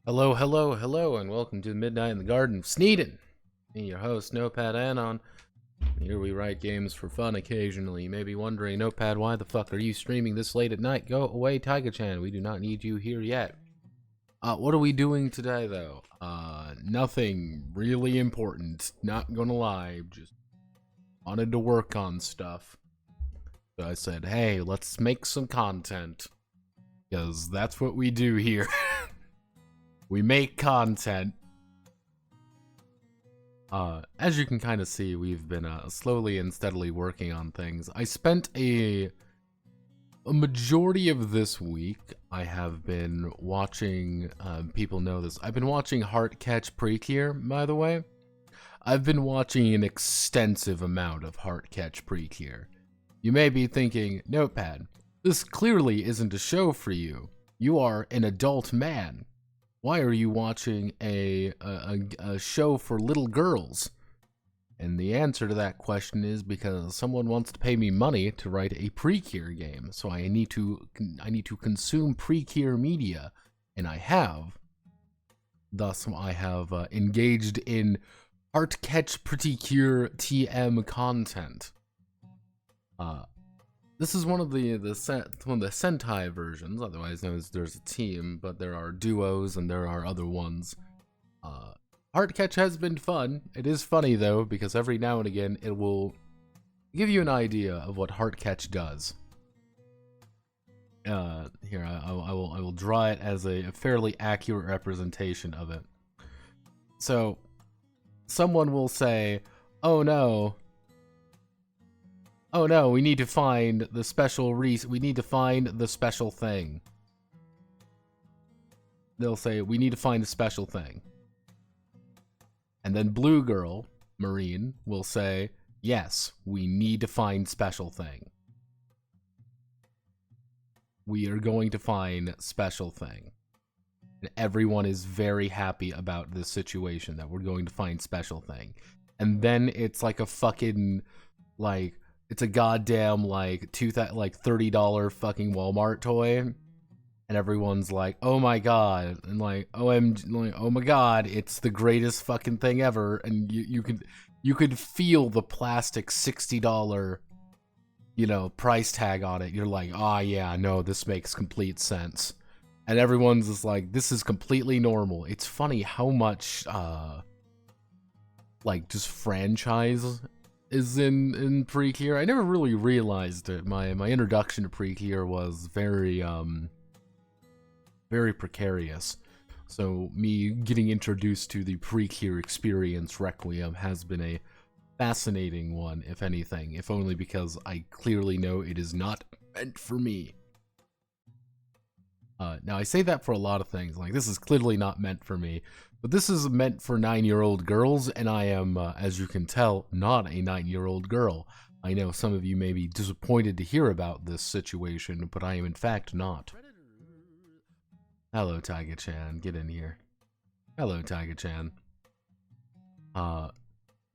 Hello, hello, hello, and welcome to Midnight in the Garden of Sneeden. Me, your host, Notepad Anon. Here we write games for fun occasionally. You may be wondering, Notepad, why the fuck are you streaming this late at night? Go away, Taiga-chan. We do not need you here yet. What are we doing today, though? Nothing really important. Not gonna lie. Just wanted to work on stuff. So I said, hey, let's make some content. Because that's what we do here. We make content. As you can kind of see, we've been slowly and steadily working on things. I spent a majority of this week, I have been watching, people know this, I've been watching Heart Catch Precure, by the way. I've been watching an extensive amount of Heart Catch Precure. You may be thinking, Notepad, this clearly isn't a show for you. You are an adult man. Why are you watching a show for little girls? And the answer to that question is because someone wants to pay me money to write a Precure game, so I need to consume Precure media, and I have. Thus, I have engaged in Heart Catch Precure TM content. This is one of the Sentai versions, otherwise known as there's a team, but there are duos and there are other ones. Heart Catch has been fun. It is funny though, because every now and again it will give you an idea of what Heart Catch does. Here I will draw it as a fairly accurate representation of it. So, someone will say, "Oh no. Oh no, we need to find the special we need to find the special thing." They'll say, "We need to find the special thing." And then Blue Girl, Marine, will say, "Yes, we need to find special thing. We are going to find special thing." And everyone is very happy about this situation that we're going to find special thing. And then it's like a fucking, like, it's a goddamn, like, $30 fucking Walmart toy. And everyone's like, oh my god. And like, oh my god, it's the greatest fucking thing ever. And you could feel the plastic $60, price tag on it. You're like, ah, yeah, no, this makes complete sense. And everyone's just like, this is completely normal. It's funny how much, just franchise is in Precure. I never really realized it. My introduction to Precure was very precarious. So me getting introduced to the Precure experience Requiem has been a fascinating one, if anything, if only because I clearly know it is not meant for me. Now I say that for a lot of things, like this is clearly not meant for me. But this is meant for 9-year-old girls, and I am, as you can tell, not a 9-year-old girl. I know some of you may be disappointed to hear about this situation, but I am in fact not. Hello, Taiga-chan. Get in here. Hello, Taiga-chan.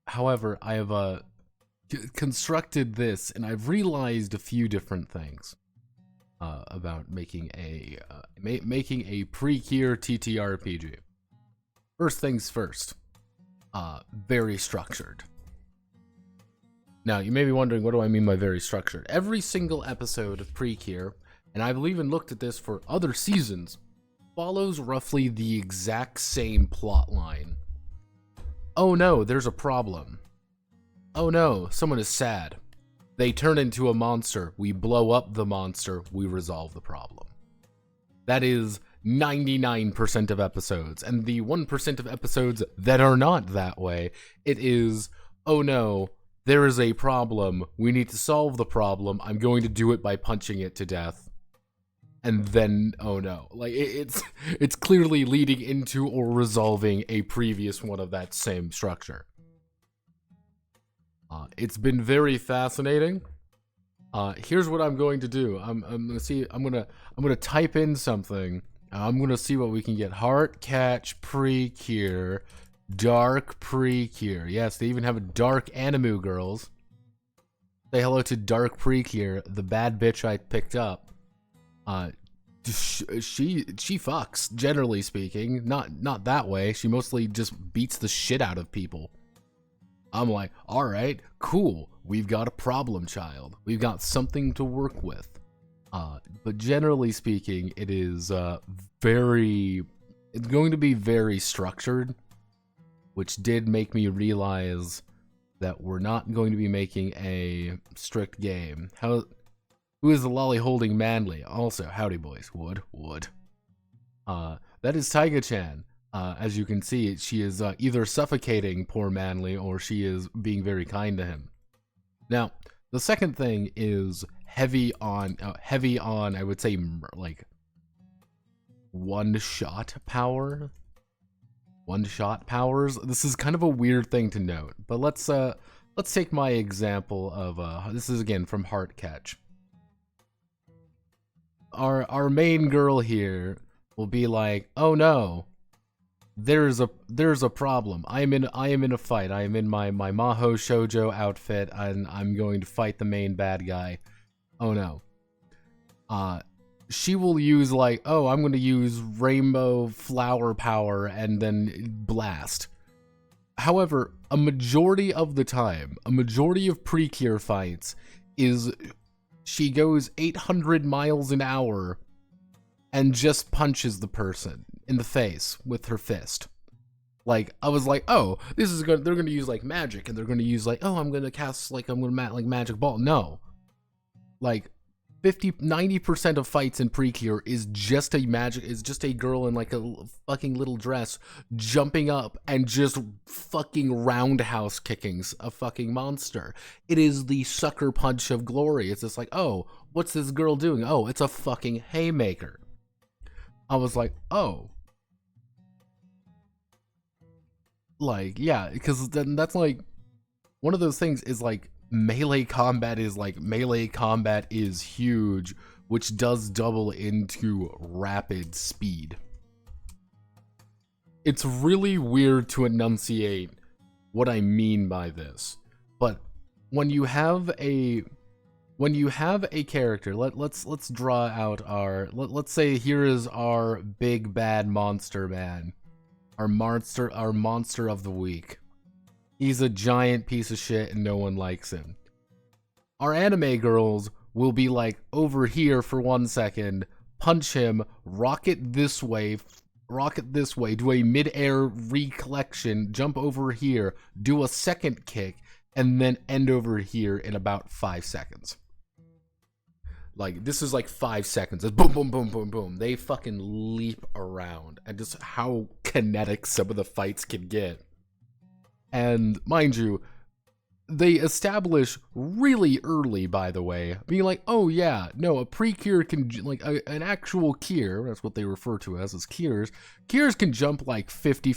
However, I have constructed this, and I've realized a few different things about making a Precure TTRPG. First things first, very structured. Now, you may be wondering, what do I mean by very structured? Every single episode of Precure, and I've even looked at this for other seasons, follows roughly the exact same plot line. Oh no, there's a problem. Oh no, someone is sad. They turn into a monster. We blow up the monster. We resolve the problem. That is 99% of episodes, and the 1% of episodes that are not that way, it is, oh no, there is a problem, we need to solve the problem, I'm going to do it by punching it to death, and then, oh no, like, it's clearly leading into or resolving a previous one of that same structure. It's been very fascinating. Here's what I'm going to do. I'm gonna type in something. I'm gonna see what we can get. Heart Catch Precure, Dark Precure. Yes, they even have a Dark Animu Girls. Say hello to Dark Precure, the bad bitch I picked up. she fucks, generally speaking. Not that way. She mostly just beats the shit out of people. I'm like, all right, cool. We've got a problem child. We've got something to work with. But generally speaking, it is it's going to be very structured, which did make me realize that we're not going to be making a strict game. Who is the lolly holding manly? Also, howdy boys. Wood. That is Taiga-chan. As you can see, she is either suffocating poor manly or she is being very kind to him. Now, the second thing is heavy on, I would say, like, one-shot power. One-shot powers. This is kind of a weird thing to note, but let's take my example of, this is again from Heartcatch. Our main girl here will be like, oh no, there's a problem. I am in a fight. I am in my Maho Shoujo outfit, and I'm going to fight the main bad guy. Oh no. She will use like, oh, I'm going to use rainbow flower power and then blast. However, a majority of the time, a majority of Precure fights is she goes 800 miles an hour and just punches the person in the face with her fist. Like, I was like, oh, this is good. They're going to use like magic, and they're going to use like, oh, I'm going to cast like, I'm going to like magic ball. No. Like 90% of fights in Precure is just a girl in like a fucking little dress jumping up and just fucking roundhouse kicking a fucking monster. It is the sucker punch of glory. It's just like, oh, what's this girl doing? Oh, it's a fucking haymaker. I was like, oh. Like, yeah, because then that's like, one of those things is like, melee combat is huge, which does double into rapid speed. It's really weird to enunciate what I mean by this, but when you have a character, let's draw out let's say here is our big bad monster man, our monster of the week. He's a giant piece of shit and no one likes him. Our anime girls will be like, over here for 1 second, punch him, rocket this way, do a mid-air recollection, jump over here, do a second kick, and then end over here in about 5 seconds. Like, this is like 5 seconds. It's boom, boom, boom, boom, boom. They fucking leap around, and just how kinetic some of the fights can get. And mind you, they establish really early, by the way, being like, oh yeah, no, a pre-cure can, like, an actual cure, that's what they refer to as cures. Cures can jump like 50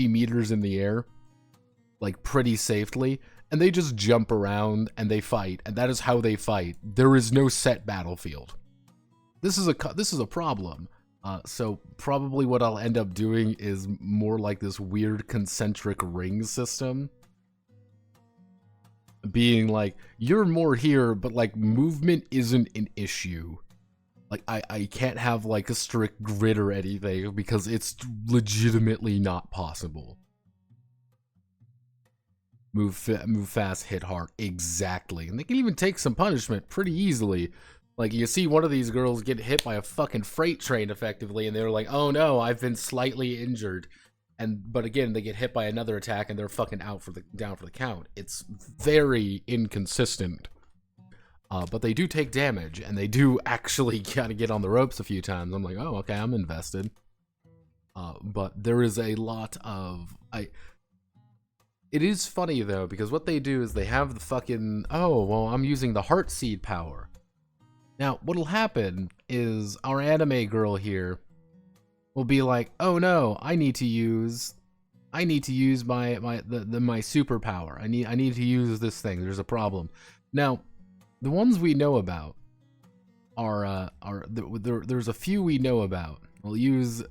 meters in the air, like pretty safely, and they just jump around and they fight, and that is how they fight. There is no set battlefield. This is a problem. So probably what I'll end up doing is more like this weird concentric ring system. Being like, you're more here, but like movement isn't an issue. Like I can't have like a strict grid or anything because it's legitimately not possible. Move fast, hit hard. Exactly. And they can even take some punishment pretty easily. Like, you see one of these girls get hit by a fucking freight train effectively, and they're like, oh no, I've been slightly injured. But again, they get hit by another attack, and they're fucking down for the count. It's very inconsistent. But they do take damage, and they do actually kind of get on the ropes a few times. I'm like, oh, okay, I'm invested. But there is a lot of... It is funny, though, because what they do is they have the fucking... Oh, well, I'm using the Heart Seed power. Now, what'll happen is our anime girl here will be like, oh no, I need to use my superpower. I need to use this thing. There's a problem. Now, the ones we know about there's a few we know about. We'll use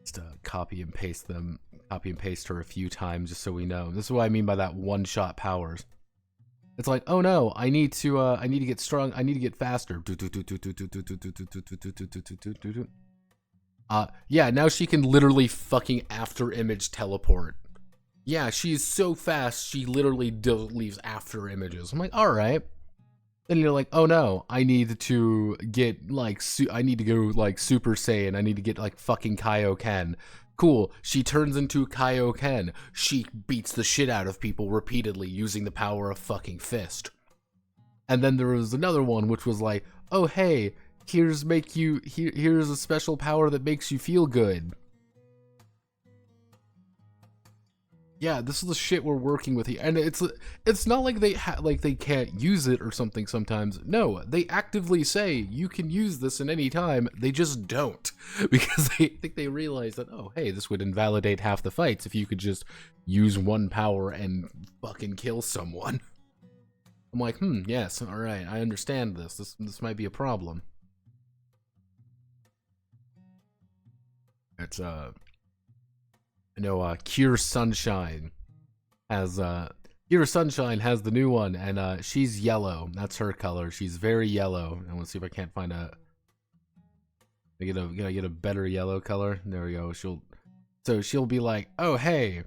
just copy and paste her a few times just so we know. This is what I mean by that one-shot powers. It's like, oh no, I need to get strong. I need to get faster. Yeah, now she can literally fucking after image teleport. Yeah, she's so fast, she literally leaves after images. I'm like, all right. Then you're like, oh no, I need to get like, I need to go like Super Saiyan. I need to get like fucking Kaioken. Cool. She turns into Kaioken. She beats the shit out of people repeatedly using the power of fucking fist. And then there was another one which was like, oh hey, here's a special power that makes you feel good. Yeah, this is the shit we're working with here, and it's not like they can't use it or something sometimes. No, they actively say you can use this at any time. They just don't because they think they realize that, oh hey, this would invalidate half the fights if you could just use one power and fucking kill someone. I'm like, yes, all right, I understand this. This might be a problem. It's I know Cure Sunshine has Cure Sunshine has the new one, and she's yellow. That's her color. She's very yellow. I want to see if I can't find a. Can I get a better yellow color? There we go. She'll be like, oh hey,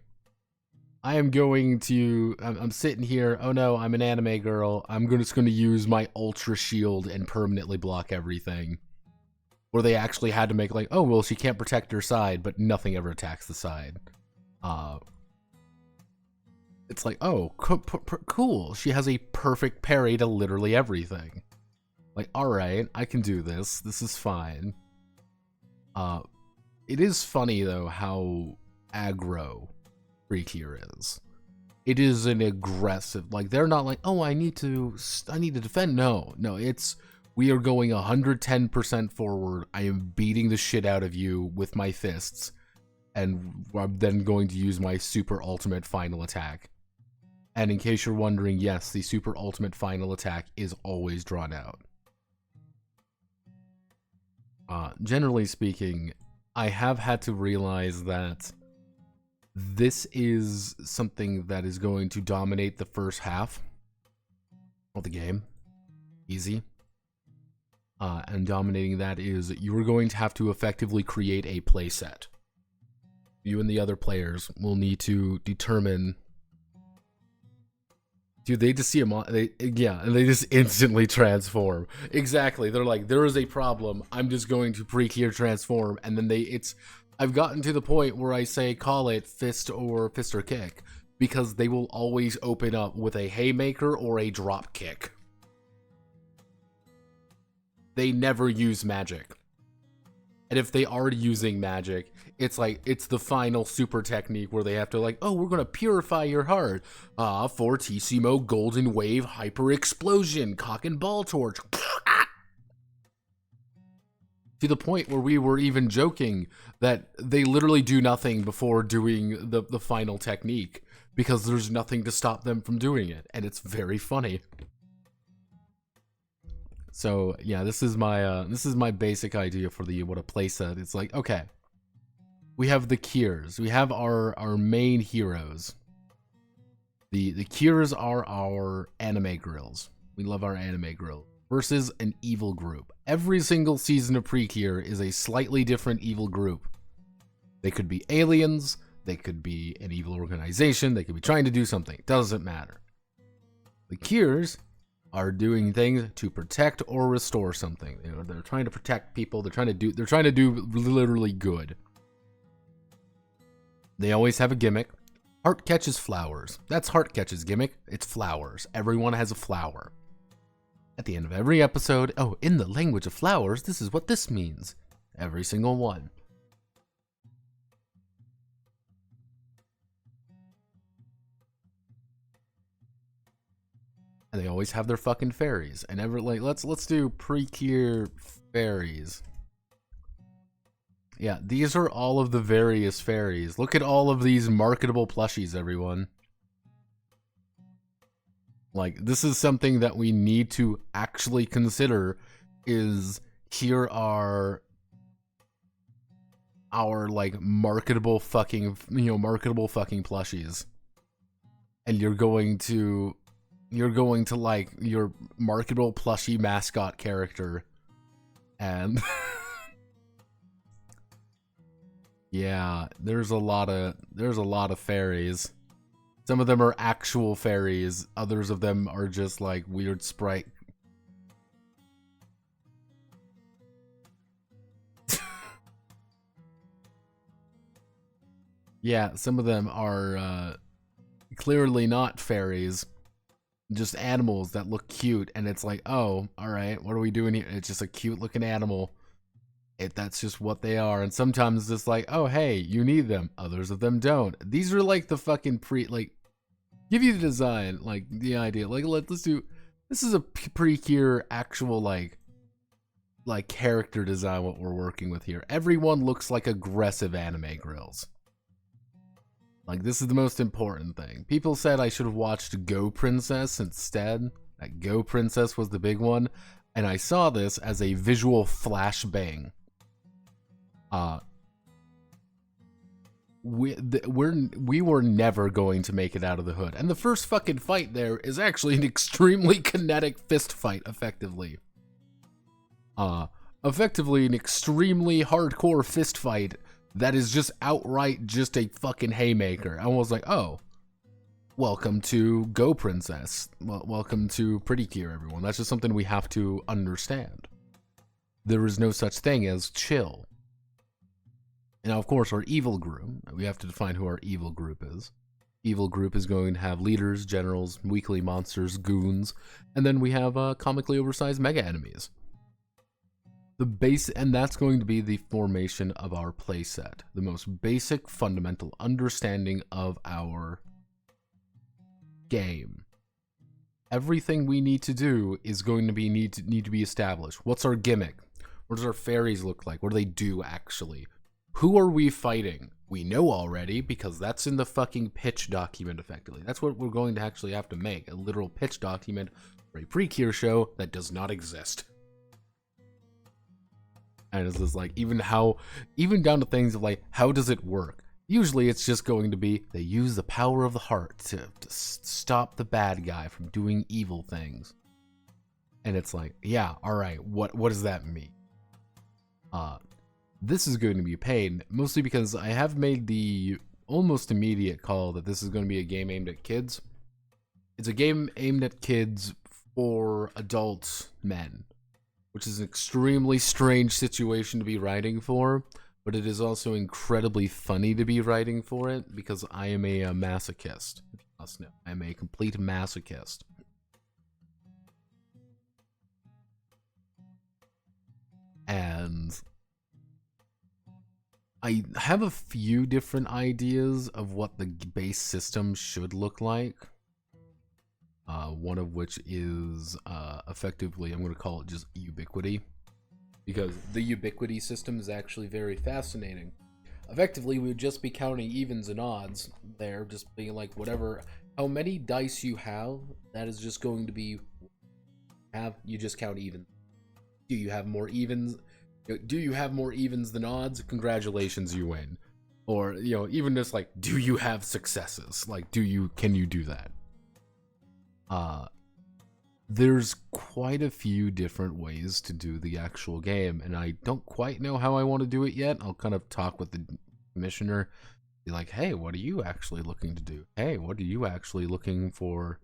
I am going to. I'm sitting here. Oh no, I'm an anime girl. I'm just going to use my Ultra Shield and permanently block everything. Where they actually had to make like, oh well, she can't protect her side, but nothing ever attacks the side. It's like, oh, cool. She has a perfect parry to literally everything. Like, all right, I can do this. This is fine. It is funny though how aggro Precure is. It is an aggressive. Like they're not like, oh, I need to defend. No, it's. We are going 110% forward. I am beating the shit out of you with my fists. And I'm then going to use my super ultimate final attack. And in case you're wondering, yes, the super ultimate final attack is always drawn out. Generally speaking, I have had to realize that this is something that is going to dominate the first half of the game. Easy. And dominating that is you're going to have to effectively create a playset. You and the other players will need to determine. Dude, they just see and they just instantly transform. Exactly. They're like, there is a problem. I'm just going to Precure transform, and then I've gotten to the point where I say call it fist or kick because they will always open up with a haymaker or a drop kick. They never use magic. And if they are using magic, it's like, it's the final super technique where they have to like, oh, we're going to purify your heart. Fortissimo golden wave hyper explosion, cock and ball torch. To the point where we were even joking that they literally do nothing before doing the final technique because there's nothing to stop them from doing it. And it's very funny. So yeah, this is my basic idea for what a playset. It's like, okay, we have the cures, we have our main heroes. The cures are our anime girls. We love our anime girl versus an evil group. Every single season of Precure is a slightly different evil group. They could be aliens, they could be an evil organization, they could be trying to do something. Doesn't matter. The cures are doing things to protect or restore something. You know, they're trying to protect people. They're trying to do literally good. They always have a gimmick. Heart catches flowers. That's Heart catches gimmick. It's flowers. Everyone has a flower. At the end of every episode, oh, in the language of flowers, this is what this means. Every single one. And they always have their fucking fairies. And let's do Precure fairies. Yeah, these are all of the various fairies. Look at all of these marketable plushies, everyone. Like, this is something that we need to actually consider is here are our like marketable fucking plushies. And you're going to you're going to like your marketable plushie mascot character, and yeah, there's a lot of fairies. Some of them are actual fairies. Others of them are just like weird sprite. Yeah, some of them are clearly not fairies, just animals that look cute, and it's like, oh, all right, what are we doing here? It's just a cute looking animal. That's just what they are. And sometimes it's like, oh, hey, you need them. Others of them don't. These are like the fucking give you the design, like the idea. Like let's do. This is a precure actual like character design. What we're working with here. Everyone looks like aggressive anime girls. Like, this is the most important thing. People said I should have watched Go Princess instead. That Go Princess was the big one. And I saw this as a visual flashbang. We were never going to make it out of the hood. And the first fucking fight there is actually an extremely kinetic fist fight, effectively. Effectively an extremely hardcore fist fight that is just outright just a fucking haymaker. I was like, oh, welcome to Go Princess. Well, welcome to Pretty Cure, everyone. That's just something we have to understand. There is no such thing as chill. And now, of course, our evil group. We have to define who our evil group is. Evil group is going to have leaders, generals, weekly monsters, goons, and then we have comically oversized mega enemies. And that's going to be the formation of our playset. The most basic, fundamental understanding of our game. Everything we need to do is going to be need to be established. What's our gimmick? What does our fairies look like? What do they do actually? Who are we fighting? We know already because that's in the fucking pitch document, effectively. That's what we're going to actually have to make, a literal pitch document for a pre-cure show that does not exist. And it's just like, even down to things of like, how does it work? Usually it's just going to be, they use the power of the heart to stop the bad guy from doing evil things. And it's like, yeah, all right, what does that mean? This is going to be a pain, mostly because I have made the almost immediate call that this is going to be a game aimed at kids. It's a game aimed at kids for adult men, which is an extremely strange situation to be writing for, but it is also incredibly funny to be writing for it because I am a masochist. If you must know, I am a complete masochist. And I have a few different ideas of what the base system should look like. One of which is effectively, I'm going to call it just ubiquity, because the ubiquity system is actually very fascinating. Effectively, we would just be counting evens and odds there, just being like, whatever, how many dice you have, that is just going to be, you just count even. Do you have more evens? Do you have more evens than odds? Congratulations, you win. Or, even just like, do you have successes? Like, can you do that? There's quite a few different ways to do the actual game, and I don't quite know how I want to do it yet. I'll kind of talk with the commissioner, be like, hey, what are you actually looking to do? Hey, what are you actually looking for?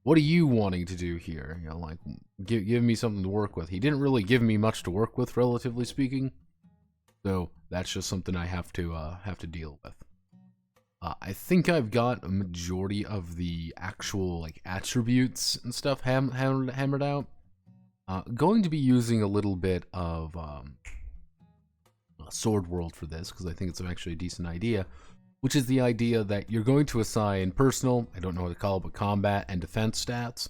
What are you wanting to do here? Like, give me something to work with. He didn't really give me much to work with, relatively speaking, so that's just something I have to deal with. I think I've got a majority of the actual like attributes and stuff hammered out. Going to be using a little bit of Sword World for this because I think it's actually a decent idea, which is the idea that you're going to assign personal, I don't know what to call it, but combat and defense stats,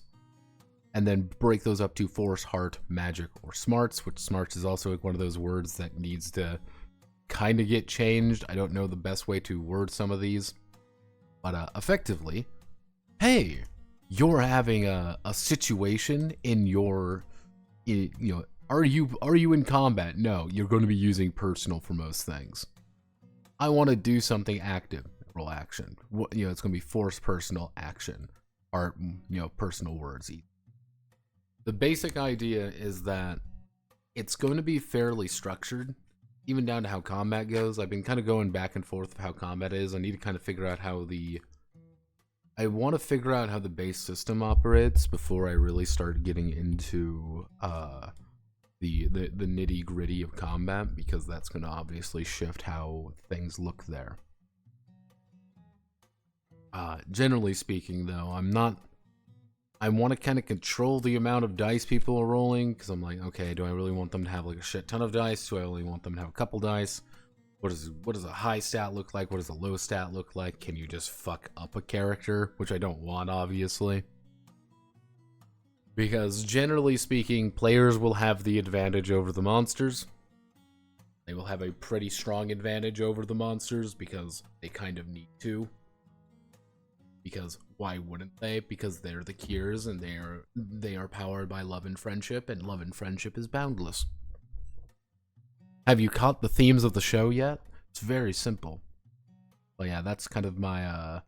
and then break those up to force, heart, magic, or smarts, which smarts is also one of those words that needs to kind of get changed. I don't know the best way to word some of these, but effectively, hey, you're having a situation in your, are you in combat? No, you're going to be using personal for most things. I want to do something active, roll action. It's going to be force personal action. art, personal words. The basic idea is that it's going to be fairly structured, even down to how combat goes. I've been kind of going back and forth of how combat is. I need to kind of figure out how I want to figure out how the base system operates before I really start getting into the nitty gritty of combat, because that's going to obviously shift how things look there. Generally speaking, though, I want to kind of control the amount of dice people are rolling, because I'm like, okay, do I really want them to have like a shit ton of dice? Do I only want them to have a couple dice? What does a high stat look like? What does a low stat look like? Can you just fuck up a character? Which I don't want, obviously. Because generally speaking, players will have the advantage over the monsters. They will have a pretty strong advantage over the monsters because they kind of need to. Because why wouldn't they? Because they're the cures, and they are powered by love and friendship is boundless. Have you caught the themes of the show yet? It's very simple. But yeah, that's kind of my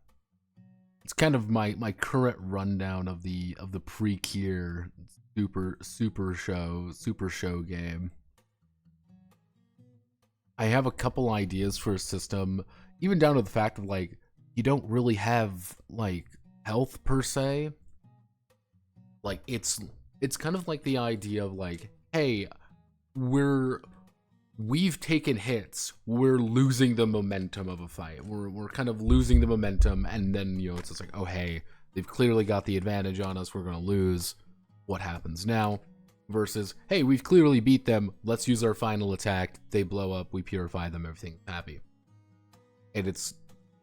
it's kind of my current rundown of the pre-cure super show game. I have a couple ideas for a system, even down to the fact of like you don't really have like health per se. Like it's kind of like the idea of like, hey, we've taken hits, we're losing the momentum of a fight. We're kind of losing the momentum, and then it's just like, oh hey, they've clearly got the advantage on us, we're gonna lose. What happens now? Versus, hey, we've clearly beat them, let's use our final attack, they blow up, we purify them, everything's happy. And it's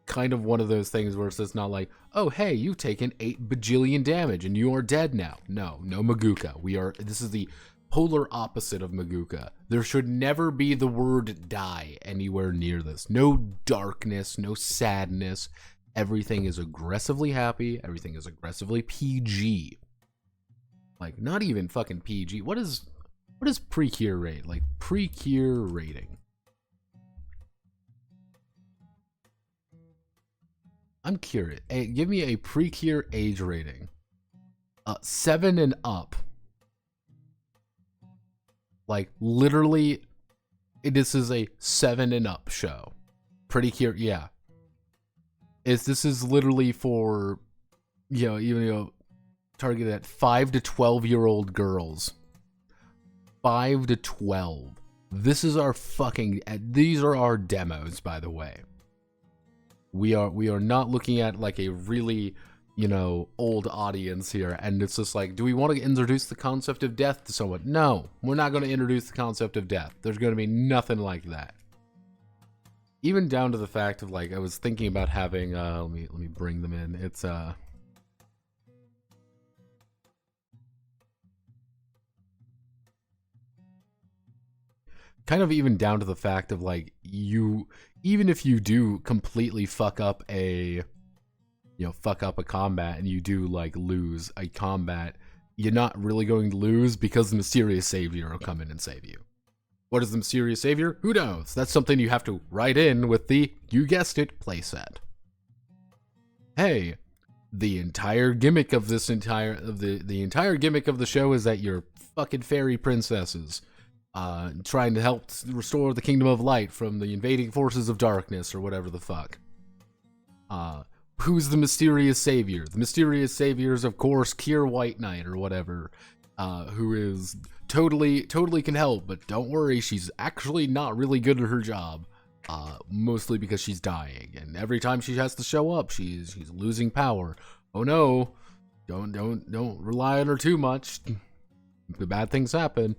kind of one of those things where it's just not like, oh hey, you've taken 8 bajillion damage and you are dead now. No Maguka. This is the polar opposite of Maguka. There should never be the word die anywhere near this. No darkness, no sadness. Everything is aggressively happy. Everything is aggressively PG. Like, not even fucking PG. What is pre-cure rate? Like, pre-cure rating. I'm curious. Hey, give me a pre-cure age rating. 7 and up. Like, literally, this is a 7 and up show. Pretty cure, yeah. This is literally for, targeted at 5 to 12-year-old girls. 5 to 12. This is our these are our demos, by the way. We are not looking at like a really, old audience here, and it's just like, do we want to introduce the concept of death to someone? No, we're not going to introduce the concept of death. There's going to be nothing like that. Even down to the fact of like, I was thinking about having, let me bring them in. It's kind of even down to the fact of like, even if you do completely fuck up a combat and you do like lose a combat, you're not really going to lose because the mysterious savior will come in and save you. What is the mysterious savior? Who knows? That's something you have to write in with the, you guessed it, playset. Hey, the entire gimmick of this the entire gimmick of the show is that you're fucking fairy princesses. Trying to help restore the kingdom of light from the invading forces of darkness, or whatever the fuck. Who's the mysterious savior? The mysterious savior is, of course, Kier White Knight, or whatever, who is totally can help, but don't worry, she's actually not really good at her job, mostly because she's dying, and every time she has to show up, she's losing power. Oh no, don't rely on her too much. The bad things happen.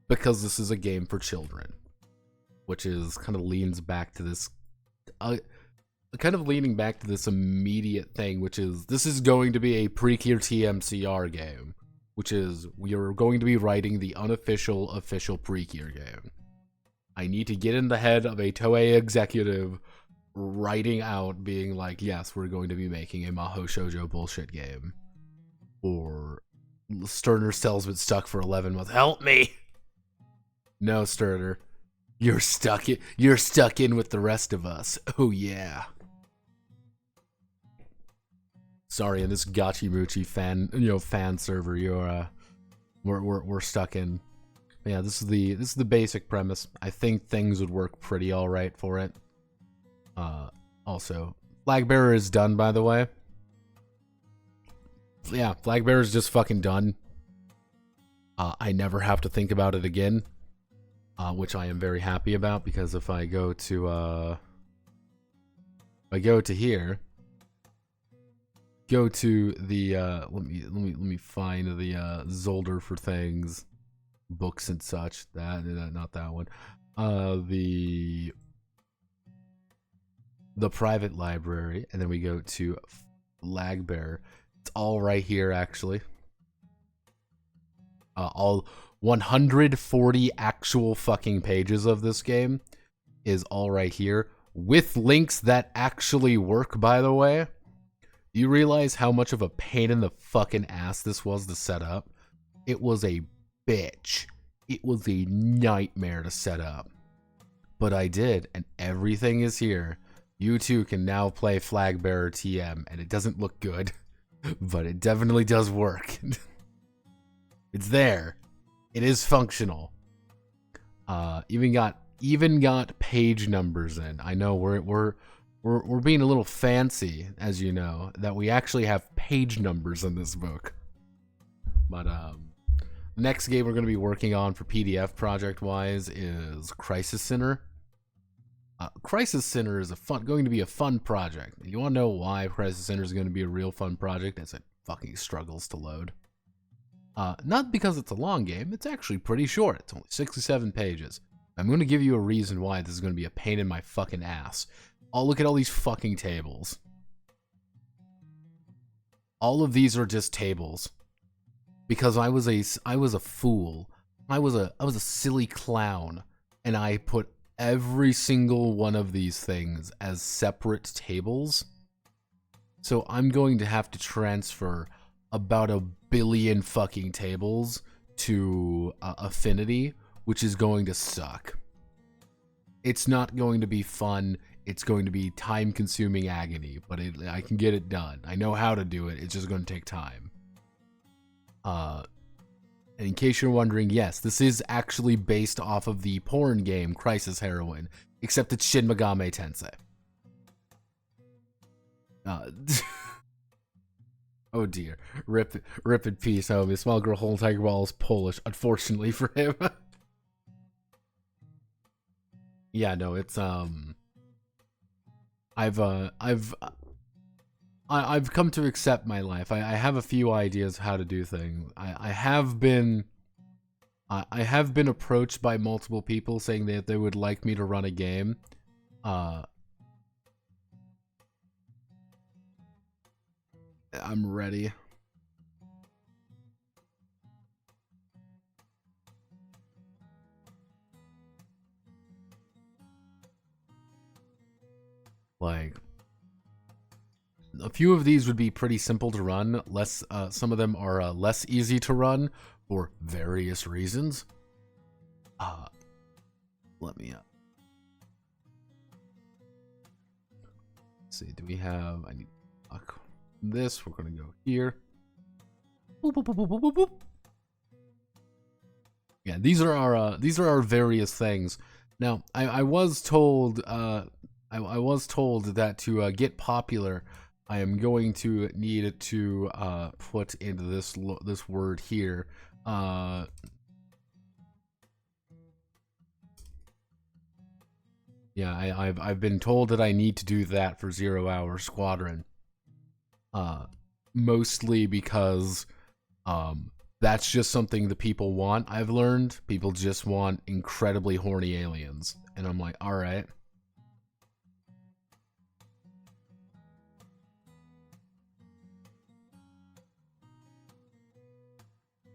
Because this is a game for children, which is kind of leans back to this, leaning back to this immediate thing, which is this is going to be a pre-cure TMCR game, which is we are going to be writing the unofficial official pre-cure game. I need to get in the head of a Toei executive writing out, being like, yes, we're going to be making a Maho Shoujo bullshit game, or Sterner Cell's been stuck for 11 months. Help me. No, Sterner, you're stuck in with the rest of us. Oh yeah. Sorry, in this Gachi Muchi fan server, we're stuck in. Yeah, this is the basic premise. I think things would work pretty all right for it. Also, Flag Bearer is done, by the way. Yeah, Flag Bearer is just fucking done. I never have to think about it again, which I am very happy about, because if I go to here, go to the let me find the Zolder for things, books and such. Not that one. The private library, and then we go to Flag Bearer. It's all right here, actually. All 140 actual fucking pages of this game is all right here, with links that actually work, by the way. You realize how much of a pain in the fucking ass this was to set up? It was a bitch. It was a nightmare to set up. But I did, and everything is here. You too can now play Flag Bearer TM, and it doesn't look good, but it definitely does work. It's there. It is functional. Even got page numbers in. I know we're being a little fancy, as you know, that we actually have page numbers in this book. But the next game we're going to be working on for PDF project wise is Crisis Center. Crisis Center is going to be a fun project. You want to know why Crisis Center is going to be a real fun project? As it fucking struggles to load. Not because it's a long game. It's actually pretty short. It's only 67 pages. I'm going to give you a reason why this is going to be a pain in my fucking ass. Oh, look at all these fucking tables. All of these are just tables. Because I was a fool. I was a silly clown, and I put every single one of these things as separate tables. So I'm going to have to transfer about 1 billion fucking tables to Affinity, which is going to suck. It's not going to be fun. It's going to be time-consuming agony, but I can get it done. I know how to do it. It's just going to take time. And in case you're wondering, yes, this is actually based off of the porn game Crisis Heroine, except it's Shin Megami Tensei. Oh dear. Rip in peace, homie. Small girl holding tiger ball is Polish, unfortunately for him. Yeah, no, it's I've come to accept my life. I have a few ideas how to do things. I have been approached by multiple people saying that they would like me to run a game. I'm ready. Like, a few of these would be pretty simple to run. Some of them are less easy to run for various reasons. Let me see. Do we have? I need this. We're gonna go here. Boop, boop, boop, boop, boop, boop. Yeah, these are our various things. Now, I was told I was told that to get popular, I am going to need to put into this word here. Yeah, I've been told that I need to do that for 0 Hour Squadron. Mostly because that's just something the people want. I've learned people just want incredibly horny aliens, and I'm like, all right.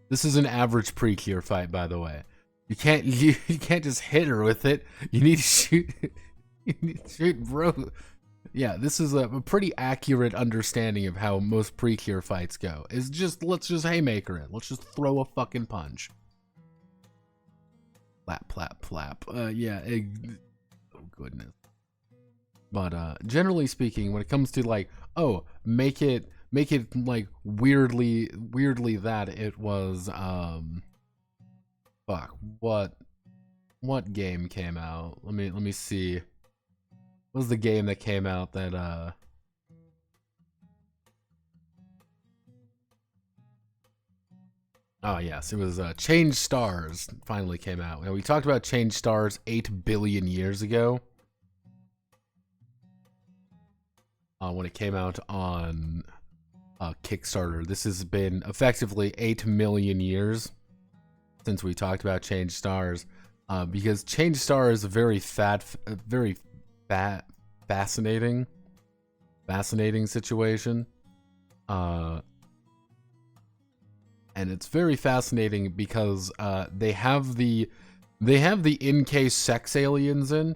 This is an average Precure fight, by the way. You can't just hit her with it. You need to shoot. You need to shoot, bro. Yeah, this is a pretty accurate understanding of how most Precure fights go. It's just, let's just haymaker it. Let's just throw a fucking punch. Plap, plap, plap. Yeah. Oh goodness. But generally speaking, when it comes to like, oh, make it make it like weirdly that it was fuck, what game came out? Let me see. What was the game that came out that oh yes, it was Change Stars finally came out. Now, we talked about Change Stars 8 billion years ago. When it came out on Kickstarter. This has been effectively 8 million years since we talked about Change Stars, because Change Star is a very fascinating situation, and it's very fascinating because they have the in-case sex aliens in,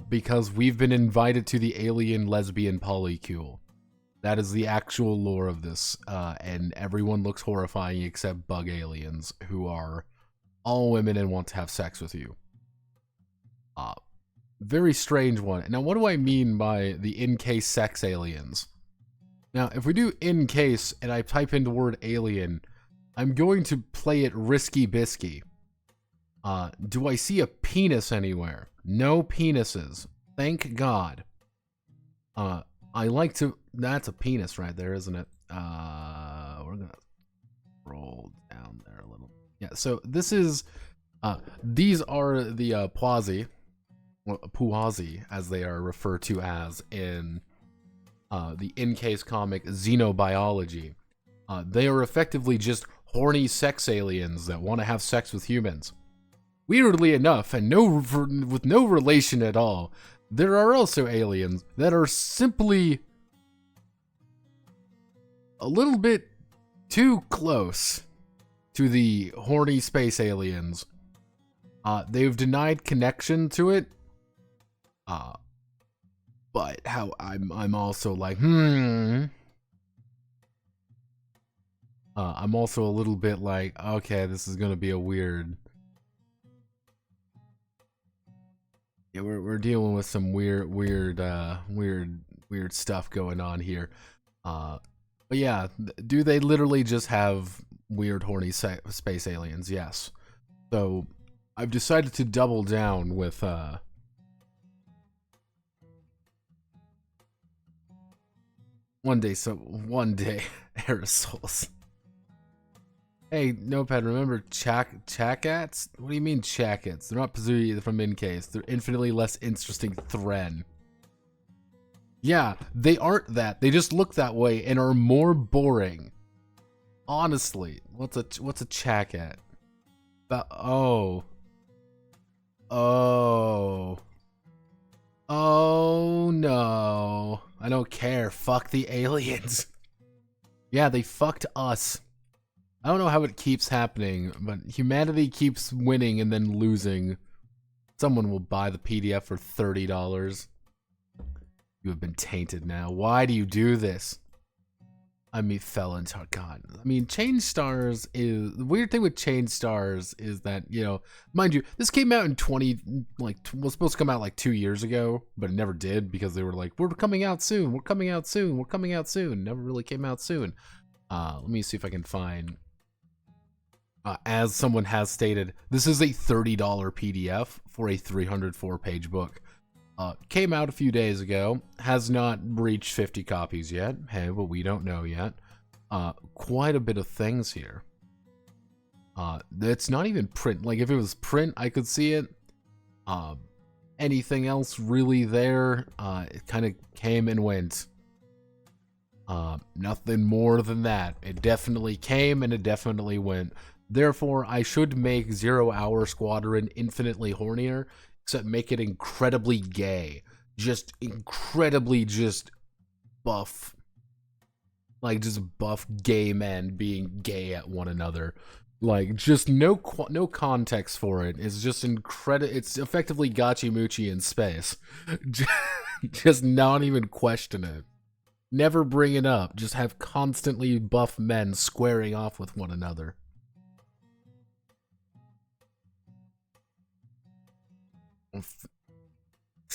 because we've been invited to the alien lesbian polycule. That is the actual lore of this, and everyone looks horrifying except bug aliens, who are all women and want to have sex with you. Very strange one. Now, what do I mean by the in-case sex aliens? Now, if we do in-case and I type in the word alien, I'm going to play it risky-bisky. Do I see a penis anywhere? No penises. Thank God. I like to... That's a penis right there, isn't it? We're gonna roll down there a little. Yeah, so this is... these are the Puazi, as they are referred to as in the in-case comic Xenobiology. They are effectively just horny sex aliens that want to have sex with humans. Weirdly enough, and with no relation at all, there are also aliens that are simply a little bit too close to the horny space aliens. They've denied connection to it. But how I'm also like, I'm also a little bit like, okay, this is gonna be a weird. Yeah, we're dealing with some weird stuff going on here. But yeah, do they literally just have weird horny space aliens? Yes. So I've decided to double down with one day aerosols. Hey, Notepad, remember Chakats? What do you mean Chakats? They're not Pazooie from Incase. They're infinitely less interesting Thren. Yeah, they aren't that. They just look that way and are more boring. Honestly, what's a Chakat? Oh. Oh no. I don't care. Fuck the aliens. Yeah, they fucked us. I don't know how it keeps happening, but humanity keeps winning and then losing. Someone will buy the PDF for $30. You have been tainted now. Why do you do this? I mean, felons. Oh God. I mean, Change Stars is... The weird thing with Change Stars is that, you know, mind you, this came out in was supposed to come out like 2 years ago, but it never did because they were like, we're coming out soon. We're coming out soon. We're coming out soon. Never really came out soon. Let me see if I can find... as someone has stated, this is a $30 PDF for a 304-page book. Came out a few days ago, has not reached 50 copies yet. Hey, but we don't know yet. Quite a bit of things here. It's not even print. Like, if it was print, I could see it. Anything else really there? It kind of came and went. Nothing more than that. It definitely came and it definitely went. Therefore, I should make 0 Hour Squadron infinitely hornier, except make it incredibly gay. Just incredibly just buff. Like, just buff gay men being gay at one another. Like, just no context for it. It's just it's effectively Gachi Muchi in space. Just not even question it. Never bring it up. Just have constantly buff men squaring off with one another.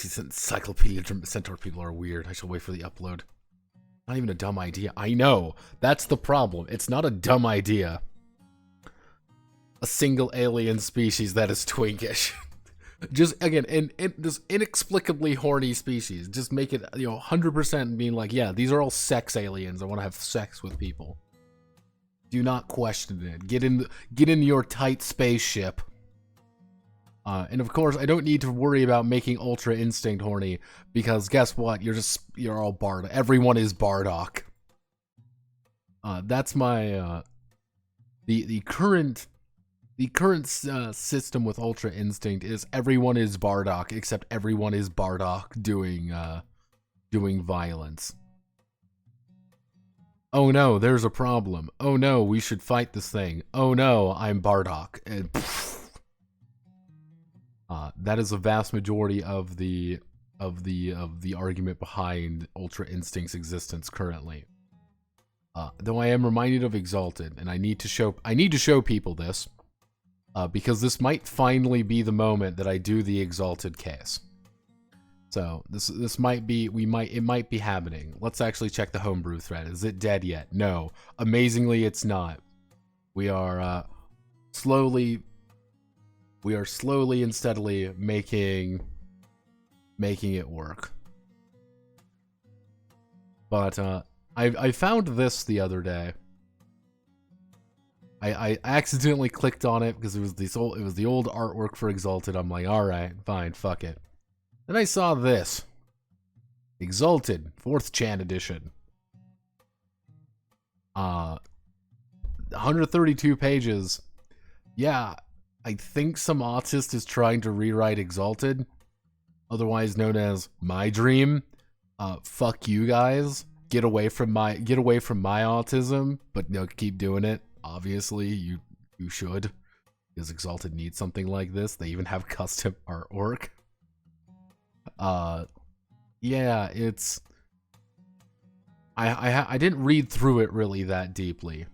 These Encyclopedia Centaur people are weird. I shall wait for the upload. Not even a dumb idea. I know. That's the problem. It's not a dumb idea. A single alien species that is twinkish. Just, again, just inexplicably horny species. Just make it, 100% being like, yeah, these are all sex aliens. I want to have sex with people. Do not question it. Get in your tight spaceship. And of course, I don't need to worry about making Ultra Instinct horny, because guess what? You're all Bardock. Everyone is Bardock. That's my, the current system with Ultra Instinct is everyone is Bardock, except everyone is Bardock doing violence. Oh no, there's a problem. Oh no, we should fight this thing. Oh no, I'm Bardock. And that is a vast majority of the argument behind Ultra Instinct's existence currently. Though I am reminded of Exalted, and I need to show people this, because this might finally be the moment that I do the Exalted case. So this might be it might be happening. Let's actually check the homebrew thread. Is it dead yet? No. Amazingly, it's not. We are slowly and steadily making it work. But I found this the other day. I accidentally clicked on it because it was the old artwork for Exalted. I'm like, all right, fine, fuck it. Then I saw this. Exalted, 4th Chan edition. 132 pages. Yeah, I think some autist is trying to rewrite Exalted, otherwise known as My Dream. Fuck you guys. Get away from my autism, but no, keep doing it. Obviously, you should, because Exalted needs something like this. They even have custom artwork. Yeah, it's... I didn't read through it really that deeply,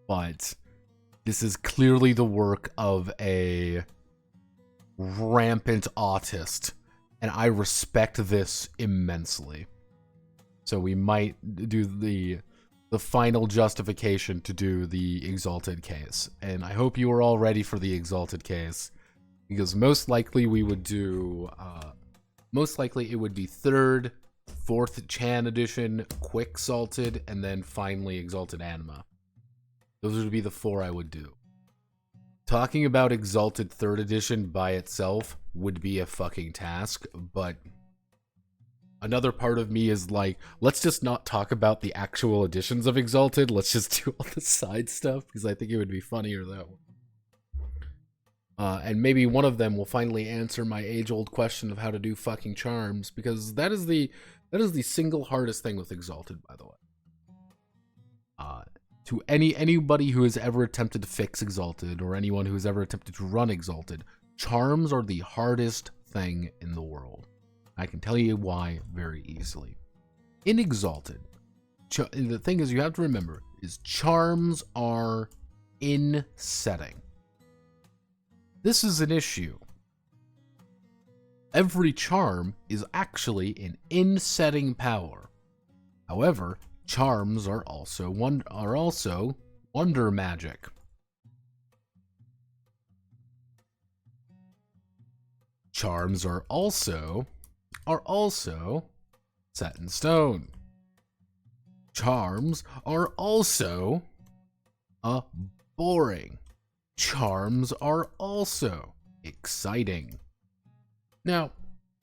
but this is clearly the work of a rampant autist, and I respect this immensely. So we might do the final justification to do the Exalted case, and I hope you are all ready for the Exalted case, because most likely we would do, most likely it would be 3rd, 4th Chan edition, Quick Salted, and then finally Exalted Anima. Those would be the 4 I would do. Talking about Exalted 3rd edition by itself would be a fucking task, but another part of me is like, let's just not talk about the actual editions of Exalted, let's just do all the side stuff, because I think it would be funnier that way. And maybe one of them will finally answer my age-old question of how to do fucking charms, because that is the single hardest thing with Exalted, by the way. To anybody who has ever attempted to fix Exalted, or anyone who has ever attempted to run Exalted, charms are the hardest thing in the world. I can tell you why very easily. In Exalted, the thing is you have to remember is charms are in setting. This is an issue. Every charm is actually an in-setting power. However, charms are also wonder magic. Charms are also set in stone. Charms are also boring. Charms are also exciting. Now,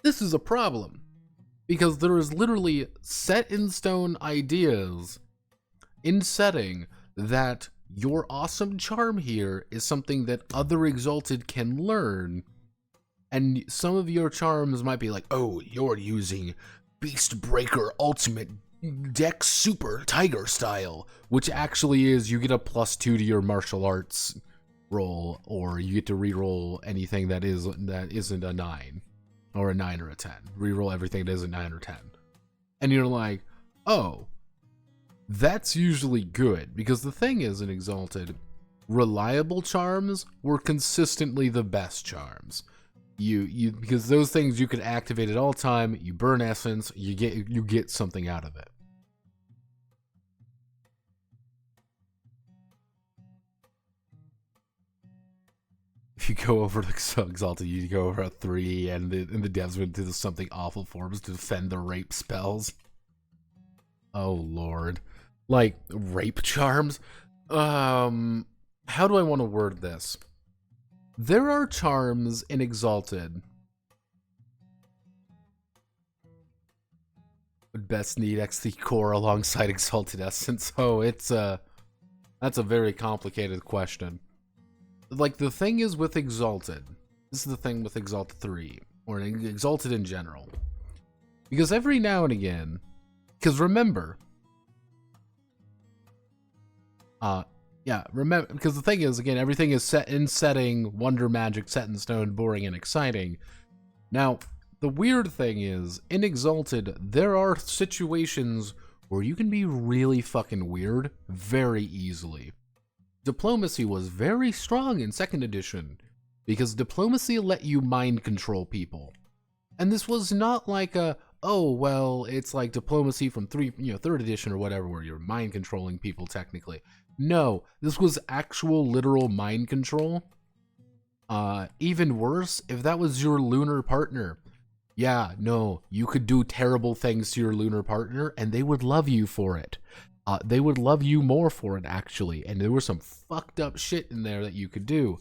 this is a problem, because there is literally set in stone ideas in setting that your awesome charm here is something that other Exalted can learn, and some of your charms might be like, oh, you're using Beast Breaker Ultimate Dex Super Tiger style, which actually is you get a +2 to your martial arts roll, or you get to reroll anything that isn't a 9 or a 9 or a 10. Reroll everything that isn't 9 or 10. And you're like, oh, that's usually good, because the thing is in Exalted, reliable charms were consistently the best charms. You because those things you can activate at all time. You burn essence, you get something out of it. If you go over like so Exalted, you go over a 3, and the devs went to something awful forms to defend the rape spells. Oh lord, like rape charms. How do I want to word this? There are charms in Exalted. Would best need XT core alongside Exalted Essence. Oh, that's a very complicated question. Like, the thing is with Exalted, this is the thing with Exalted 3, or Exalted in general. Because every now and again, because remember, remember, because the thing is, again, everything is set in setting, wonder magic, set in stone, boring and exciting. Now, the weird thing is, in Exalted, there are situations where you can be really fucking weird very easily. Diplomacy was very strong in 2nd edition, because diplomacy let you mind control people. And this was not like a, oh, well, it's like diplomacy from 3rd edition or whatever, where you're mind controlling people technically. No, this was actual literal mind control. Even worse, if that was your lunar partner. Yeah, no, you could do terrible things to your lunar partner and they would love you for it. They would love you more for it, actually, and there was some fucked up shit in there that you could do.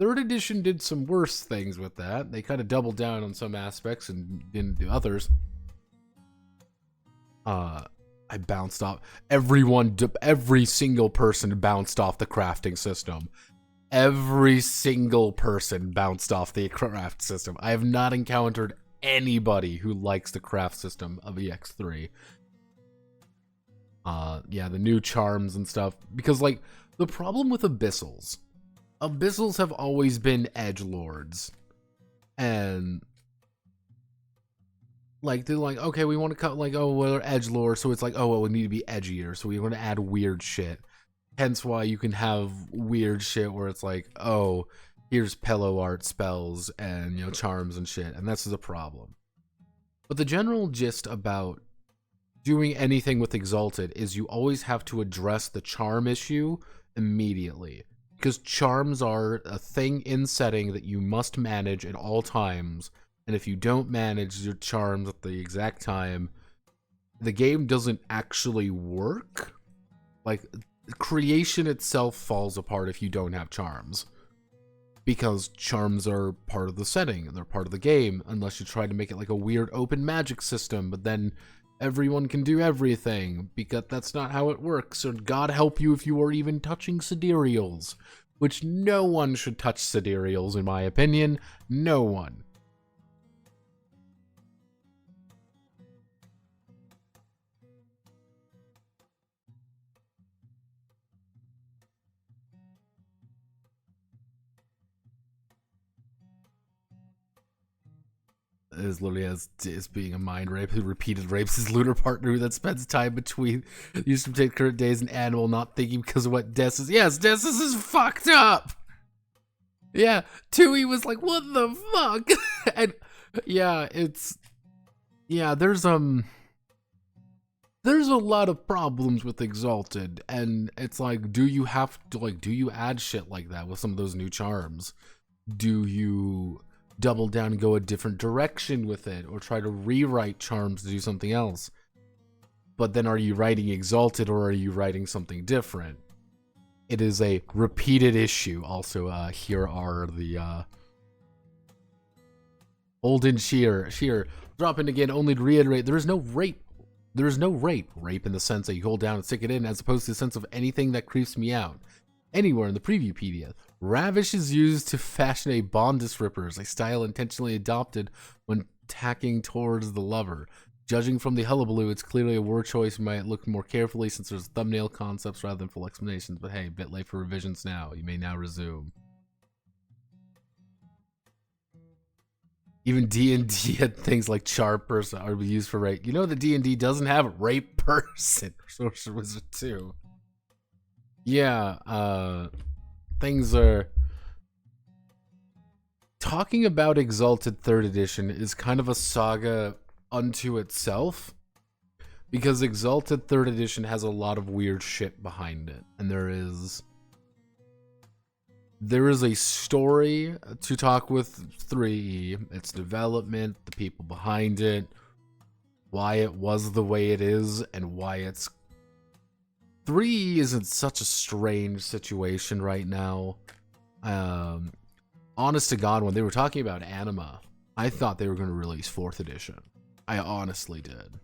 3rd edition did some worse things with that. They kind of doubled down on some aspects and didn't do others. I bounced off. Every single person bounced off the crafting system. Every single person bounced off the craft system. I have not encountered anybody who likes the craft system of EX3. Yeah, the new charms and stuff. Because, like, the problem with Abyssals have always been edgelords. And, like, they're like, okay, we want to cut, like, oh, well, we're edgelords, so it's like, oh, well, we need to be edgier, so we want to add weird shit. Hence why you can have weird shit where it's like, oh, here's pillow art spells and, you know, charms and shit, and this is a problem. But the general gist about doing anything with Exalted is you always have to address the charm issue immediately. Because charms are a thing in setting that you must manage at all times, and if you don't manage your charms at the exact time, the game doesn't actually work. Like, creation itself falls apart if you don't have charms. Because charms are part of the setting, and they're part of the game, unless you try to make it like a weird open magic system, but then everyone can do everything, because that's not how it works, or God help you if you are even touching sidereals, which no one should touch sidereals, in my opinion. No one. Is literally as being a mind rape who repeated rapes his lunar partner who then spends time between used to take current days an animal, not thinking because of what Desus. Yes, Desus is fucked up. Yeah, Tui was like, what the fuck? And yeah, there's a lot of problems with Exalted, and it's like, do you add shit like that with some of those new charms? Do you double down and go a different direction with it, or try to rewrite charms to do something else? But then are you writing Exalted, or are you writing something different? It is a repeated issue. Also, here are the Olden Shear drop in again, only to reiterate, there is no rape. There is no rape in the sense that you hold down and stick it in, as opposed to the sense of anything that creeps me out. Anywhere in the Previewpedia, Ravish is used to fashion a bondus rippers, a style intentionally adopted when tacking towards the lover. Judging from the hullabaloo, it's clearly a word choice. You might look more carefully since there's thumbnail concepts rather than full explanations, but hey, bit late for revisions now. You may now resume. Even D&D had things like char person are used for rape. You know that D&D doesn't have rape person. Sorcerer Wizard 2. Yeah, things are... talking about Exalted 3rd Edition is kind of a saga unto itself, because Exalted 3rd Edition has a lot of weird shit behind it, and there is a story to talk with 3, its development, the people behind it, why it was the way it is, and why it's 3 is in such a strange situation right now. Honest to God, when they were talking about Anima, I thought they were going to release 4th edition. I honestly did.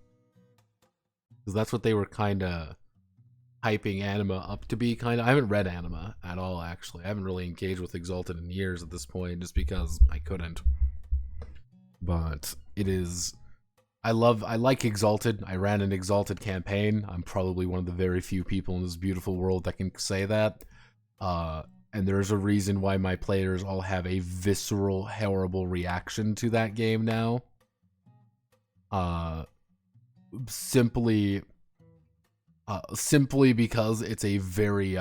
Because that's what they were kind of hyping Anima up to be, kind of. I haven't read Anima at all, actually. I haven't really engaged with Exalted in years at this point, just because I couldn't. But it is... I like Exalted. I ran an Exalted campaign. I'm probably one of the very few people in this beautiful world that can say that. And there's a reason why my players all have a visceral, horrible reaction to that game now. Simply because it's a very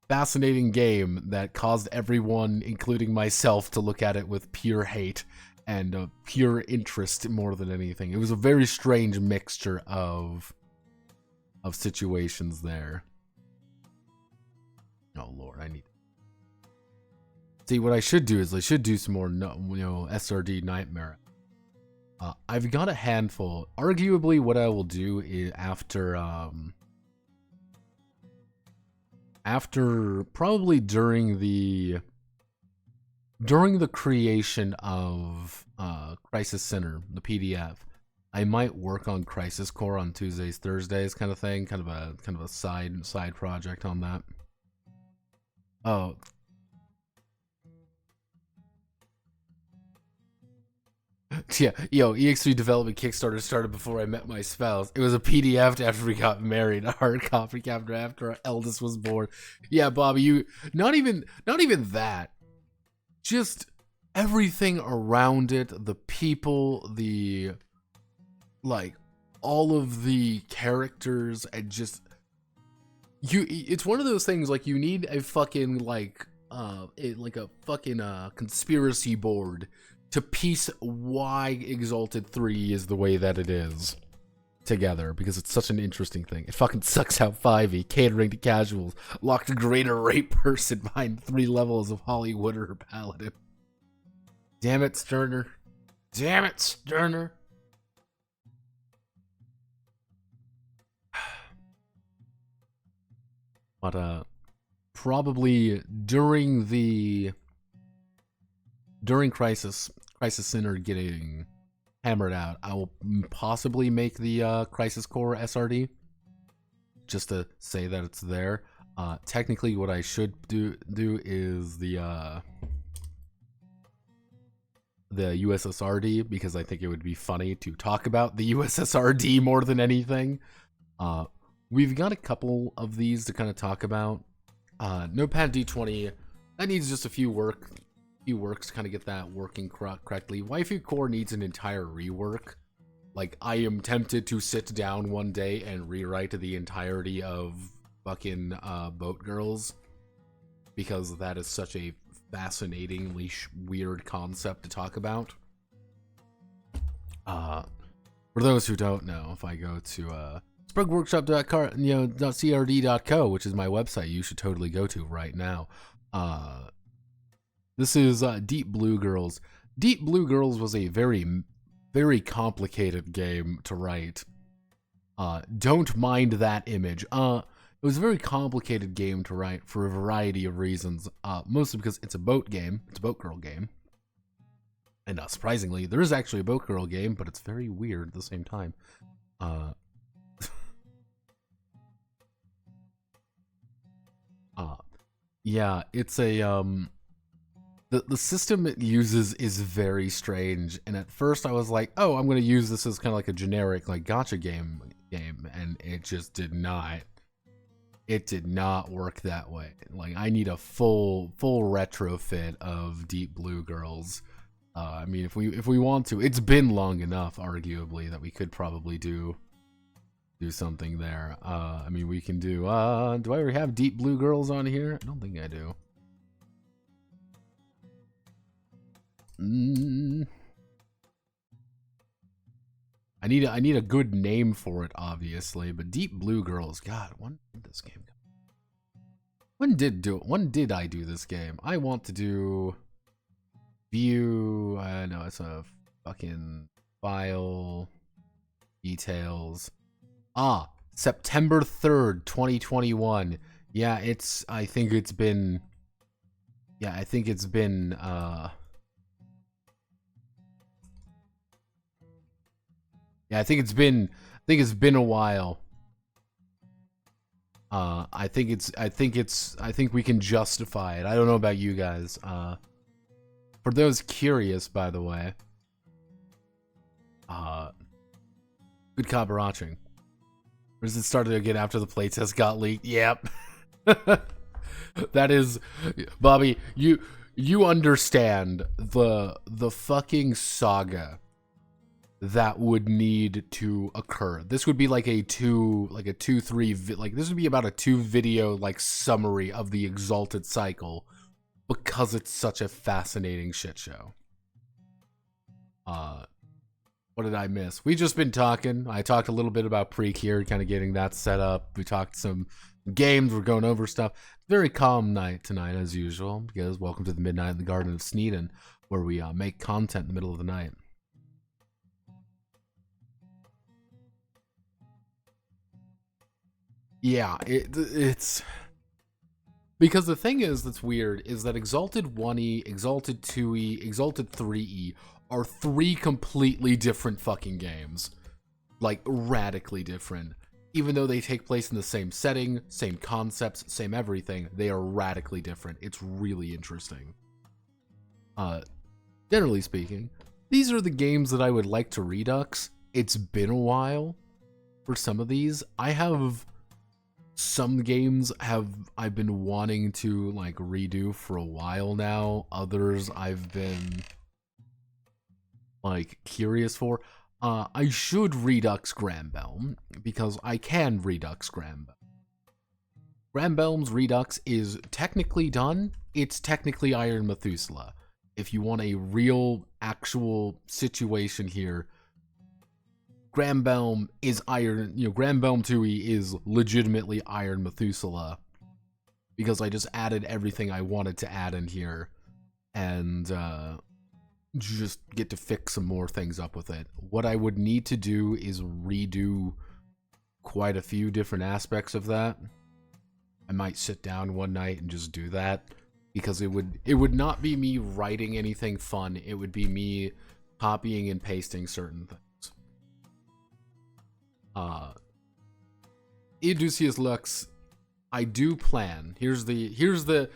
fascinating game that caused everyone, including myself, to look at it with pure hate and pure interest more than anything. It was a very strange mixture of situations there. Oh Lord, I need... See, what I should do is I should do some more, SRD Nightmare. I've got a handful. Arguably, what I will do is after probably during the creation of Crisis Center, the PDF, I might work on Crisis Core on Tuesdays, Thursdays, kind of thing, kind of a side project on that. Oh. Yeah, EX3 development Kickstarter started before I met my spouse. It was a PDF after we got married, a hard copy after our eldest was born. Yeah, Bobby, you not even that. Just everything around it, the people, all of the characters, and just it's one of those things, like, you need a fucking a fucking conspiracy board to piece why Exalted 3 is the way that it is together, because it's such an interesting thing. It fucking sucks out 5e, catering to casuals, locked a greater rape person behind 3 levels of Hollywood or Paladin. Damn it, Sterner. Damn it, Sterner. But, probably during Crisis Center getting hammered out, I will possibly make the Crisis Core SRD, just to say that it's there. Technically, what I should do is the USSRD, because I think it would be funny to talk about the USSRD more than anything. We've got a couple of these to kind of talk about. Notepad D20, that needs just a few works to kind of get that working correctly. Waifu Core needs an entire rework. Like, I am tempted to sit down one day and rewrite the entirety of fucking Boat Girls, because that is such a fascinatingly weird concept to talk about. For those who don't know, if I go to sprugworkshop.crd.co, which is my website you should totally go to right now. This is Deep Blue Girls. Deep Blue Girls was a very, very complicated game to write. Don't mind that image. It was a very complicated game to write for a variety of reasons. Mostly because it's a boat game. It's a boat girl game. And surprisingly, there is actually a boat girl game, but it's very weird at the same time. Yeah, it's a the system it uses is very strange, and at first I was like, oh, I'm going to use this as kind of like a generic like gacha game, and it just did not. It did not work that way. Like, I need a full retrofit of Deep Blue Girls. I mean, if we want to, it's been long enough, arguably, that we could probably do something there. I mean, we can do I already have Deep Blue Girls on here? I don't think I do. I need a good name for it, obviously. But Deep Blue Girls, God, when did this game come? When did I do this game? I want to do view. No, it's a fucking file details. September 3rd, 2021. Yeah, I think it's been a while. I think we can justify it. I don't know about you guys. For those curious, by the way, good copper watching. Or does it start again after the playtest got leaked? Yep. That is, Bobby, you understand the fucking saga that would need to occur. This would be like this would be about a 2-video like summary of the Exalted cycle, because it's such a fascinating shit show. What did I miss? We just been talking. I talked a little bit about pre-cured, kind of getting that set up. We talked some games. We're going over stuff. Very calm night tonight, as usual, because welcome to the Midnight in the Garden of Sneeden, where we make content in the middle of the night. Yeah, it's... Because the thing is that's weird is that Exalted 1E, Exalted 2E, Exalted 3E are 3 completely different fucking games. Like, radically different. Even though they take place in the same setting, same concepts, same everything, they are radically different. It's really interesting. Generally speaking, these are the games that I would like to redux. It's been a while for some of these. I have... Some games I've been wanting to like redo for a while now. Others I've been like curious for. I should redux Grambelm because I can redux Grambelm. Grambelm's redux is technically done. It's technically Iron Methuselah. If you want a real actual situation here, Grambelm is Iron, Grambelm 2E is legitimately Iron Methuselah, because I just added everything I wanted to add in here, and just get to fix some more things up with it. What I would need to do is redo quite a few different aspects of that. I might sit down one night and just do that, because it would not be me writing anything fun, it would be me copying and pasting certain things. Edusius Lux, I do plan. Here's the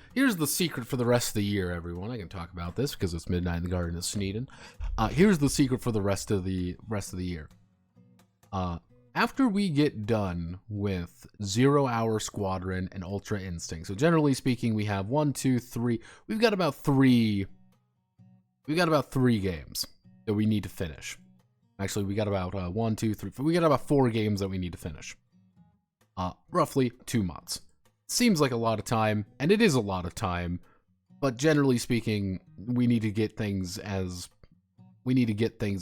secret for the rest of the year, everyone. I can talk about this because it's Midnight in the Garden of Sneeden. Here's the secret for the rest of the year. After we get done with 0 Hour Squadron and Ultra Instinct, so generally speaking, we have 1, 2, 3. We've got about 3 games that we need to finish. Actually, we got about 1, 2, 3, 4. We got about 4 games that we need to finish. Roughly 2 months. Seems like a lot of time, and it is a lot of time, but generally speaking, we need to get things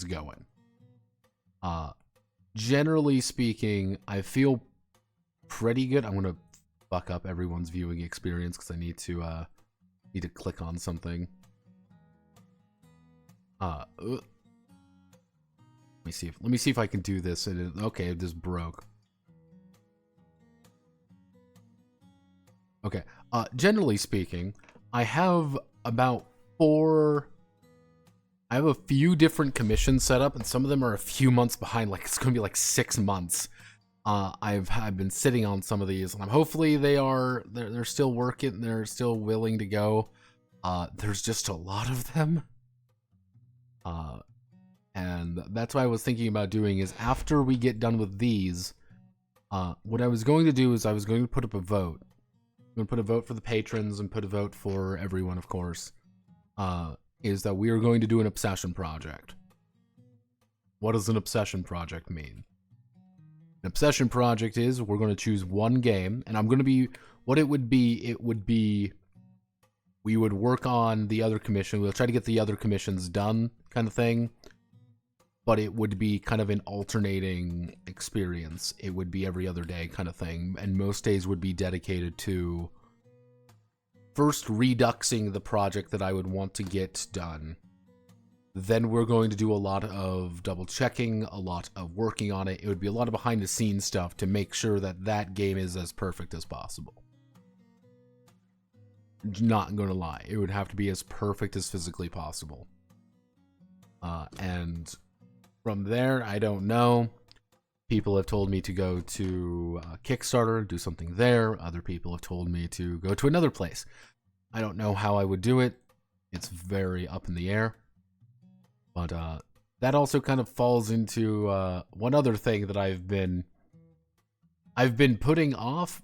going. Generally speaking, I feel pretty good. I'm gonna fuck up everyone's viewing experience because I need to click on something. Let me see if I can do this. Okay, this broke. Okay. Generally speaking, I have about 4. I have a few different commissions set up, and some of them are a few months behind. Like it's gonna be like 6 months. I've been sitting on some of these, and hopefully they're still working. They're still willing to go. There's just a lot of them. And that's what I was thinking about doing is after we get done with these, what I was going to do is I was going to put up a vote. I'm going to put a vote for the patrons and put a vote for everyone, of course, is that we are going to do an obsession project. What does an obsession project mean? An obsession project is we're going to choose one game, and I'm going to be, what it would be we would work on the other commission. We'll try to get the other commissions done, kind of thing. But it would be kind of an alternating experience. It would be every other day kind of thing. And most days would be dedicated to first reduxing the project that I would want to get done. Then we're going to do a lot of double checking, a lot of working on it. It would be a lot of behind the scenes stuff to make sure that that game is as perfect as possible. Not gonna lie, it would have to be as perfect as physically possible. And from there, I don't know. People have told me to go to Kickstarter, do something there. Other people have told me to go to another place. I don't know how I would do it. It's very up in the air. But that also kind of falls into one other thing that I've been putting off,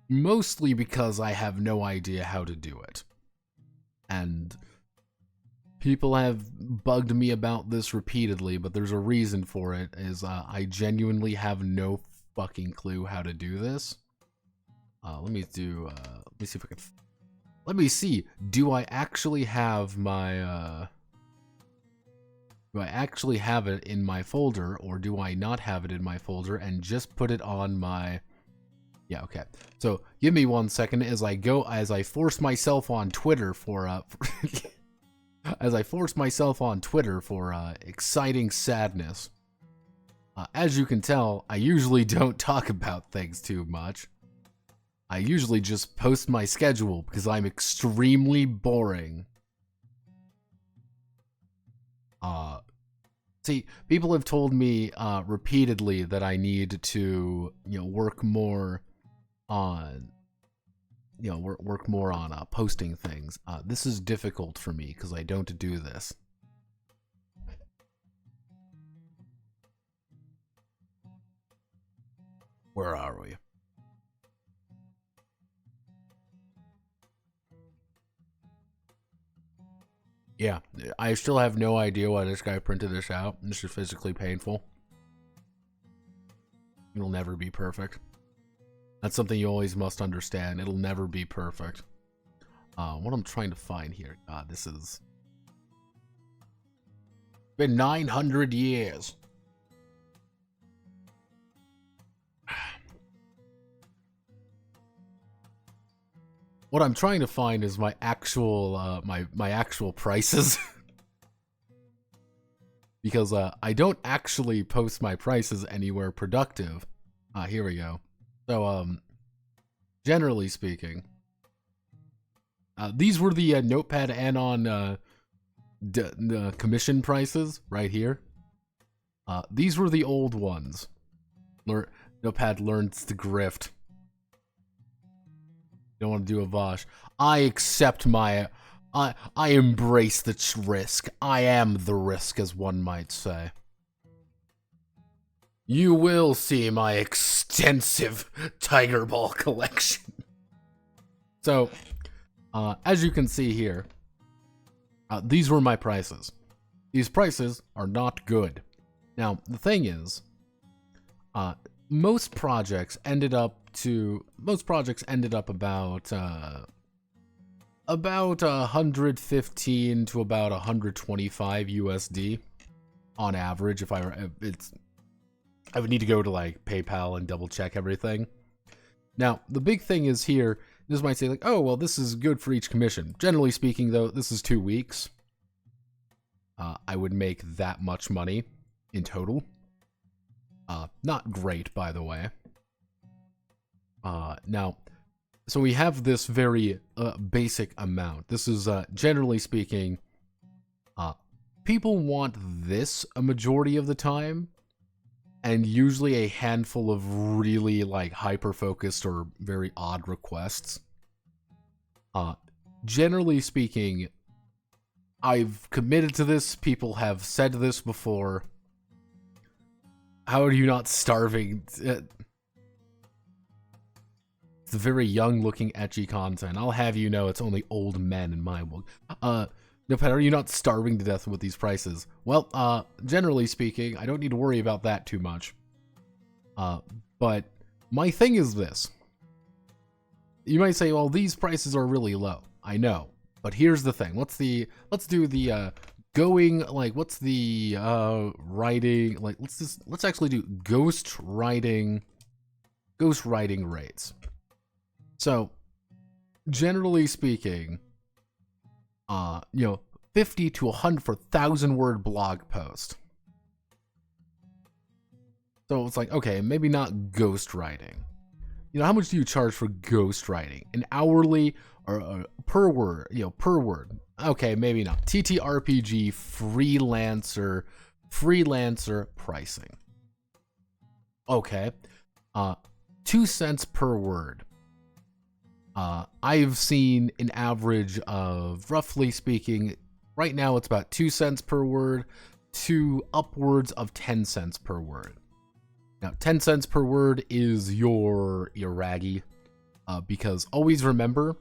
mostly because I have no idea how to do it. And people have bugged me about this repeatedly, but there's a reason for it, is I genuinely have no fucking clue how to do this. Let me see if I can... Let me see, do I actually have my... do I actually have it in my folder, or do I not have it in my folder and just put it on my... Yeah, okay. So, give me 1 second as I force myself on Twitter for, exciting sadness. As you can tell, I usually don't talk about things too much. I usually just post my schedule because I'm extremely boring. See, people have told me repeatedly that I need to, work more on, posting things. This is difficult for me because I don't do this. Where are we? Yeah, I still have no idea why this guy printed this out. This is physically painful. It'll never be perfect. That's something you always must understand. It'll never be perfect. What I'm trying to find here. God, this is... been 900 years. What I'm trying to find is my actual, my actual prices. Because, I don't actually post my prices anywhere productive. Here we go. So, generally speaking, these were the Notepad Anon commission prices right here. These were the old ones. Notepad learns to grift. Don't want to do a Vosh. I accept my... I embrace the risk. I am the risk, as one might say. You will see my extensive Tiger Ball collection. So, as you can see here, these were my prices. These prices are not good. Now, the thing is, most projects ended up about 115 to about 125 USD on average. I would need to go to like PayPal and double check everything. Now, the big thing is here, this might say like, oh, well, this is good for each commission. Generally speaking, though, this is 2 weeks. I would make that much money in total. Not great, by the way. Now, so we have this very basic amount. This is, generally speaking, people want this a majority of the time, and usually a handful of really, like, hyper-focused or very odd requests. Generally speaking, I've committed to this. People have said this before. How are you not starving? It's very young-looking, ecchi content. I'll have you know it's only old men in my book. Notepad, are you not starving to death with these prices? Well, generally speaking, I don't need to worry about that too much. But my thing is this. you might say, well, these prices are really low. I know, but here's the thing. Let's do the going, like, what's the writing, like, let's actually do ghost writing rates. So generally speaking, 50 to 100 for 1,000 word blog post. So it's like, okay, maybe not ghostwriting. How much do you charge for ghostwriting? An hourly or per word? Per word. Okay, maybe not. TTRPG freelancer pricing. Okay, 2 cents per word. I've seen an average of, roughly speaking, right now it's about 2 cents per word to upwards of 10 cents per word. Now, 10 cents per word is your Raggy, because always remember,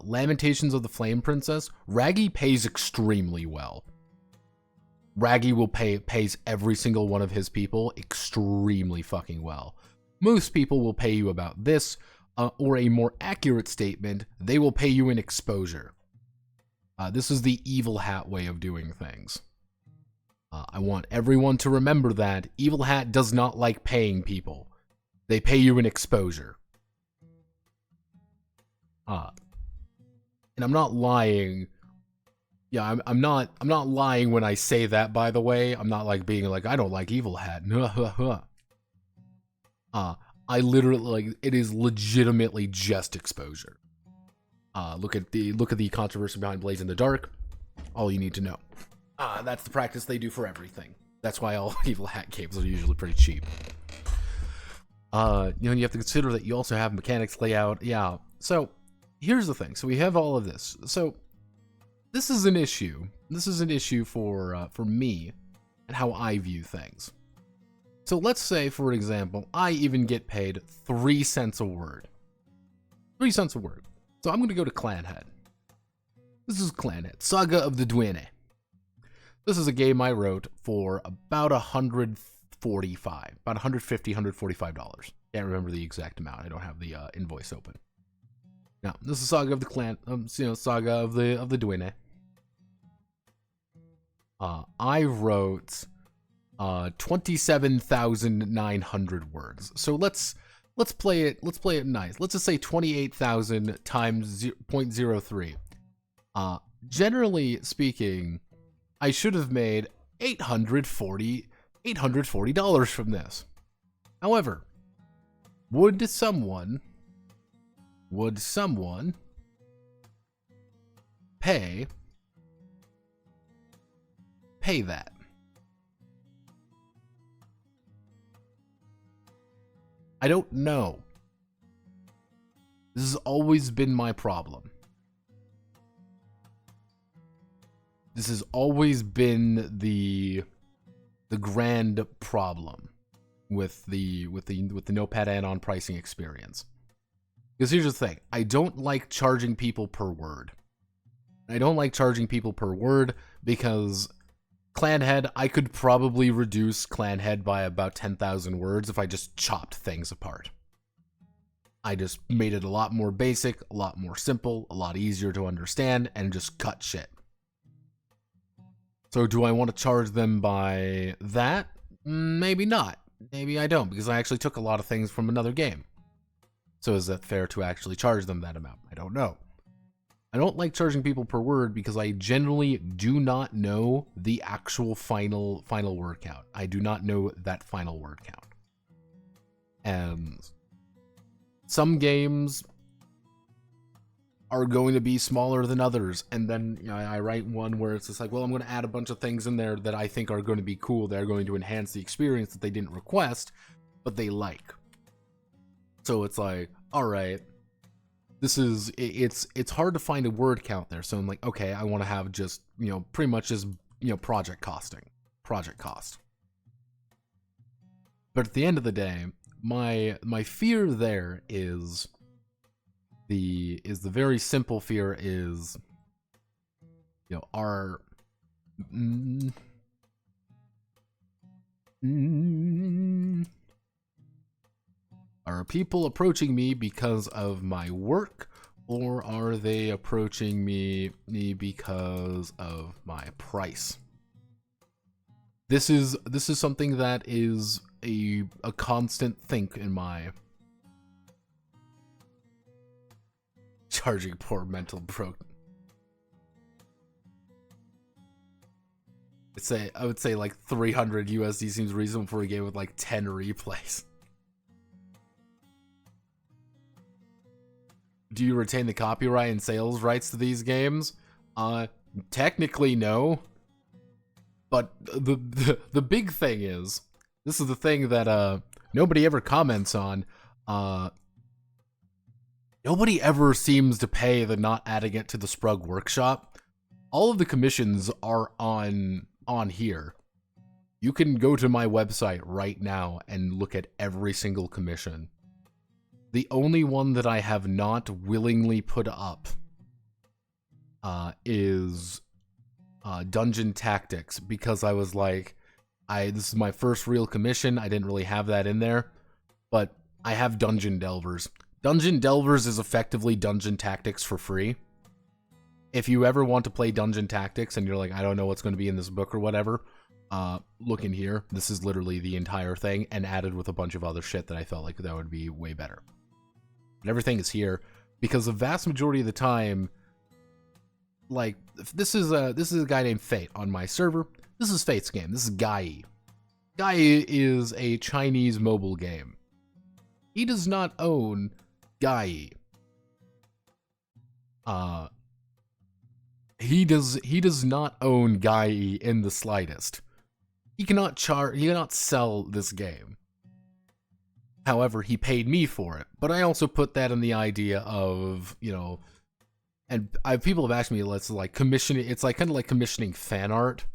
Lamentations of the Flame Princess, Raggy pays extremely well. Raggy pays every single one of his people extremely fucking well. Most people will pay you about this, or a more accurate statement, they will pay you in exposure. This is the Evil Hat way of doing things. I want everyone to remember that Evil Hat does not like paying people. They pay you in exposure. And I'm not lying. Yeah, I'm not lying when I say that, by the way. I'm not like being like, I don't like Evil Hat. I literally, like, it is legitimately just exposure. Look at the controversy behind Blaze in the Dark. All you need to know. That's the practice they do for everything. That's why all Evil Hat games are usually pretty cheap. You have to consider that you also have mechanics layout. Yeah. So here's the thing. So we have all of this. So this is an issue. This is an issue for me and how I view things. So let's say, for example, I even get paid 3 cents a word. 3 cents a word. So I'm going to go to Clanhead. This is Clanhead, Saga of the Duene. This is a game I wrote for about $150, $145. Can't remember the exact amount. I don't have the invoice open. Now, this is Saga of the Saga of the Duene. I wrote 27,900 words. So let's play it nice. Let's just say 28,000 times 0.03. Generally speaking, I should have made $840 from this. However, would someone pay that? I don't know. This has always been my problem. This has always been the grand problem with the Notepad add-on pricing experience. Because here's the thing, I don't like charging people per word. I don't like charging people per word because Clanhead, I could probably reduce Clanhead by about 10,000 words if I just chopped things apart. I just made it a lot more basic, a lot more simple, a lot easier to understand, and just cut shit. So do I want to charge them by that? Maybe not. Maybe I don't, because I actually took a lot of things from another game. So is that fair to actually charge them that amount? I don't know. I don't like charging people per word because I generally do not know the actual final word count. I do not know that final word count. And some games are going to be smaller than others, and then I write one where it's just like, well, I'm going to add a bunch of things in there that I think are going to be cool, that are going to enhance the experience that they didn't request, but they like. So it's like, all right, it's hard to find a word count there. So I'm like, okay, I want to have just, pretty much just, project cost. But at the end of the day, my fear there is the very simple fear is, our Are people approaching me because of my work, or are they approaching me because of my price? This is something that is a constant think in my charging poor mental broke. I would say like 300 USD seems reasonable for a game with like 10 replays. Do you retain the copyright and sales rights to these games? Technically no. But the big thing is, this is the thing that nobody ever comments on. Nobody ever seems to pay the not adding it to the Sprug Workshop. All of the commissions are on here. You can go to my website right now and look at every single commission. The only one that I have not willingly put up is Dungeon Tactics, because I was like, this is my first real commission. I didn't really have that in there, but I have Dungeon Delvers. Dungeon Delvers is effectively Dungeon Tactics for free. If you ever want to play Dungeon Tactics and you're like, I don't know what's going to be in this book or whatever, look in here. This is literally the entire thing, and added with a bunch of other shit that I felt like that would be way better. But everything is here because the vast majority of the time, like, this is a guy named Fate on my server. This is Fate's game. This is Gai. Gai is a Chinese mobile game. He does not own Gai. He does not own Gai in the slightest. He cannot sell this game. However, he paid me for it. But I also put that in the idea of, you know, and people have asked me, let's like commission it. It's like kind of like commissioning fan art.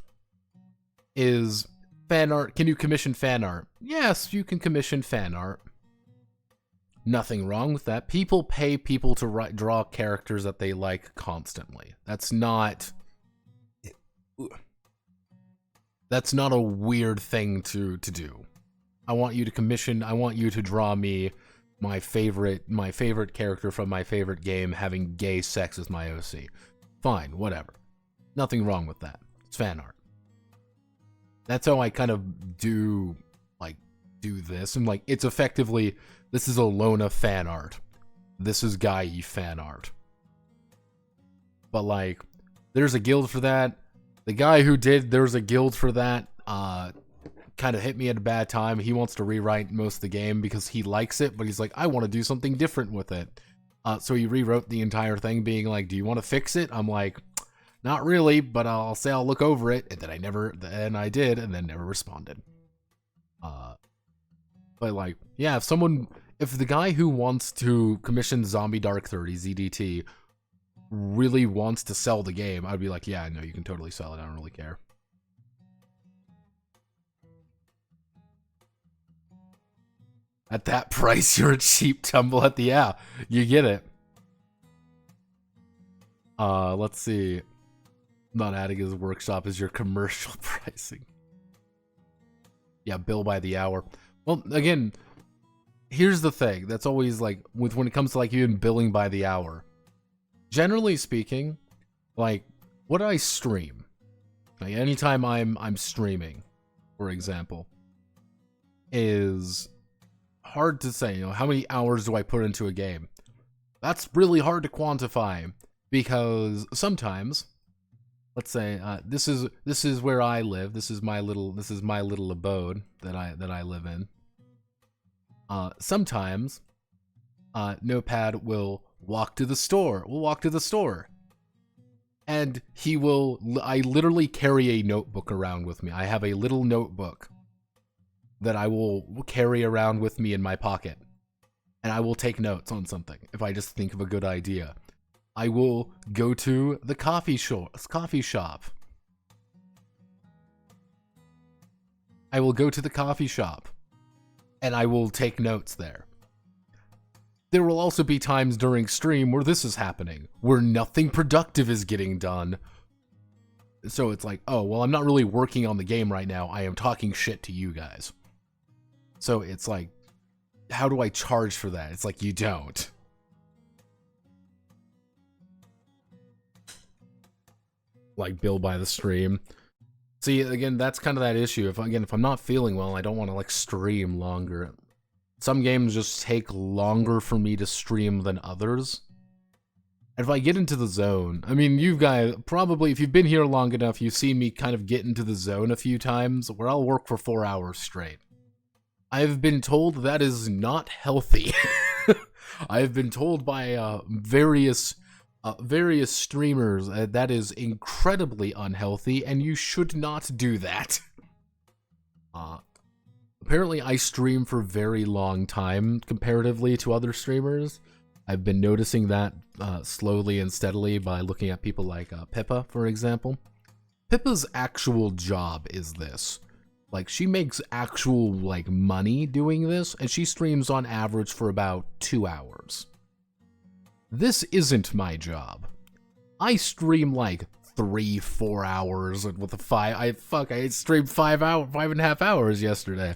Is fan art, can you commission fan art? Yes, you can commission fan art. Nothing wrong with that. People pay people to draw characters that they like constantly. That's not a weird thing to do. I want you to draw me my favorite character from my favorite game having gay sex as my OC. Fine, whatever. Nothing wrong with that. It's fan art. That's how I kind of do this. And like, it's effectively, this is Alona fan art. This is Gai fan art. But like, there's a guild for that. The guy who there's a guild for that, kind of hit me at a bad time. He wants to rewrite most of the game because he likes it, but he's like, I want to do something different with it. So he rewrote the entire thing, being like, do you want to fix it? I'm like, not really, but I'll say I'll look over it. And then I did, and then never responded. But like, yeah, if the guy who wants to commission Zombie Dark 30 ZDT really wants to sell the game, I'd be like, yeah, no, you can totally sell it. I don't really care. At that price, you're a cheap tumble at the, yeah, you get it. Let's see. Not adding his workshop is your commercial pricing. Yeah, bill by the hour. Well, again, here's the thing. That's always like, when it comes to like even billing by the hour. Generally speaking, like, what I stream, like anytime I'm streaming, for example, is hard to say, you know, how many hours do I put into a game? That's really hard to quantify, because sometimes, let's say, this is where I live. This is my little abode that I live in. Sometimes, Notepad will walk to the store. We'll walk to the store, and I literally carry a notebook around with me. I have a little notebook that I will carry around with me in my pocket, and I will take notes on something if I just think of a good idea. I will go to the coffee shop. I will go to the coffee shop, and I will take notes there. There will also be times during stream where this is happening, where nothing productive is getting done. So it's like, oh, well, I'm not really working on the game right now. I am talking shit to you guys. So it's like, how do I charge for that? It's like, you don't. Like, bill by the stream. See, again, that's kind of that issue. If I'm not feeling well, I don't want to, like, stream longer. Some games just take longer for me to stream than others. And if I get into the zone, I mean, you guys, probably, if you've been here long enough, you've seen me kind of get into the zone a few times, where I'll work for 4 hours straight. I've been told that is not healthy. I've been told by various streamers that is incredibly unhealthy, and you should not do that. Apparently, I stream for very long time comparatively to other streamers. I've been noticing that slowly and steadily by looking at people like Pippa, for example. Pippa's actual job is this. Like, she makes actual, like, money doing this, and she streams on average for about 2 hours. This isn't my job. I stream, like, 3-4 hours with a I streamed 5.5 hours yesterday.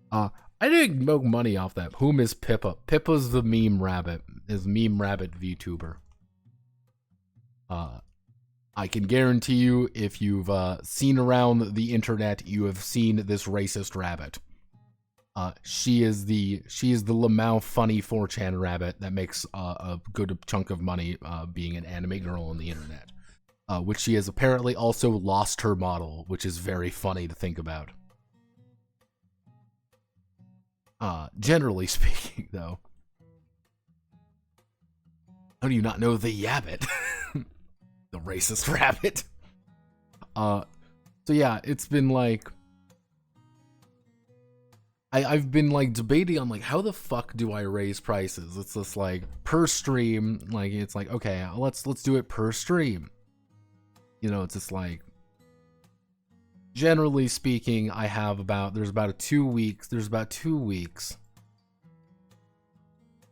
I didn't make money off that. Whom is Pippa? Pippa's the meme rabbit. Is meme rabbit VTuber. I can guarantee you, if you've seen around the internet, you have seen this racist rabbit. She is the Lamau funny 4chan rabbit that makes a good chunk of money being an anime girl on the internet. Which she has apparently also lost her model, which is very funny to think about. Generally speaking, though. How do you not know the Yabbit? The racist rabbit. So yeah, it's been like... I've been like debating on like, how the fuck do I raise prices? It's just like, per stream, like, it's like, okay, let's do it per stream. You know, it's just like... Generally speaking, there's about 2 weeks.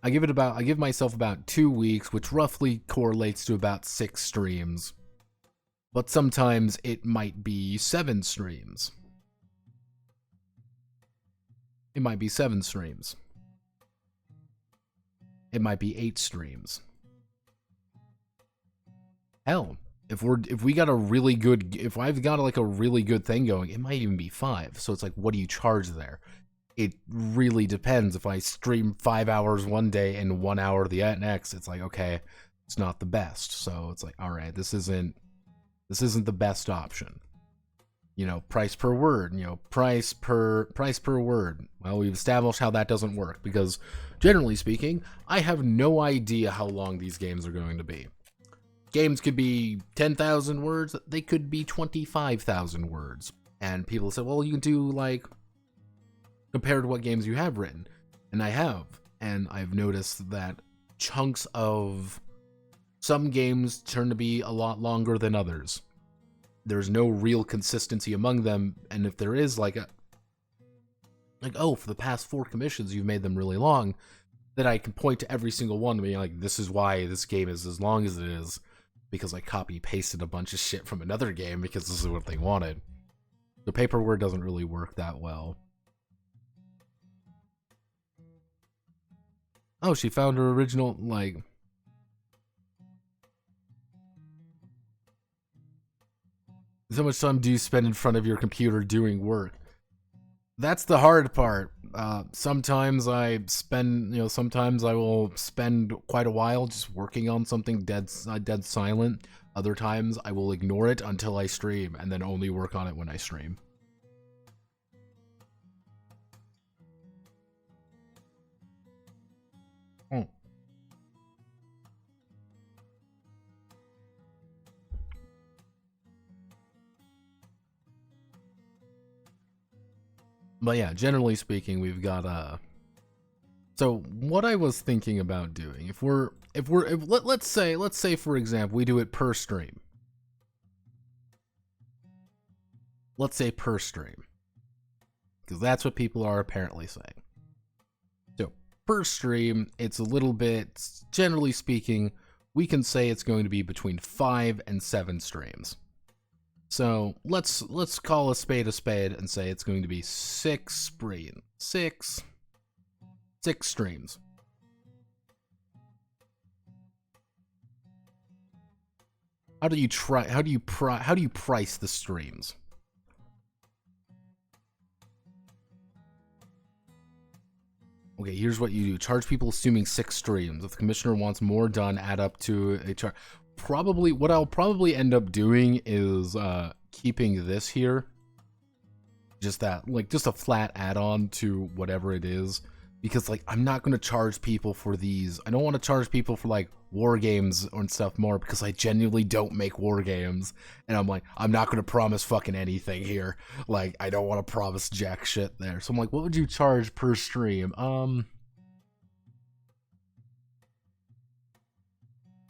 I give myself about 2 weeks, which roughly correlates to about 6 streams. But sometimes it might be 7 streams. It might be 7 streams. It might be 8 streams. Hell, if I've got like a really good thing going, it might even be 5. So it's like, what do you charge there? It really depends. If I stream 5 hours one day and 1 hour the next, it's like, okay, it's not the best. So it's like, all right, this isn't the best option. You know, price per word, price per word. Well, we've established how that doesn't work, because generally speaking, I have no idea how long these games are going to be. Games could be 10,000 words, they could be 25,000 words. And people say, well, you can do like, compared to what games you have written. And I have. And I've noticed that chunks of some games turn to be a lot longer than others. There's no real consistency among them, and if there is oh, for the past 4 commissions you've made them really long, then I can point to every single one and be like, this is why this game is as long as it is, because I copy-pasted a bunch of shit from another game because this is what they wanted. The paperwork doesn't really work that well. Oh, she found her original, like... How much time do you spend in front of your computer doing work? That's the hard part. Sometimes I will spend quite a while just working on something dead silent. Other times I will ignore it until I stream, and then only work on it when I stream. But yeah, generally speaking, we've got so what I was thinking about doing, let's say for example, we do it per stream. Let's say per stream, because that's what people are apparently saying. So per stream, it's a little bit, generally speaking, we can say it's going to be between 5 and 7 streams. So let's call a spade and say it's going to be 6 6 streams. How do you price the streams? Okay, here's what you do. Charge people assuming 6 streams. If the commissioner wants more done, add up to a charge. Probably, what I'll probably end up doing is keeping this here. Just that, like, just a flat add-on to whatever it is. Because, like, I'm not going to charge people for these. I don't want to charge people for, like, war games and stuff more because I genuinely don't make war games. And I'm like, I'm not going to promise fucking anything here. Like, I don't want to promise jack shit there. So I'm like, what would you charge per stream?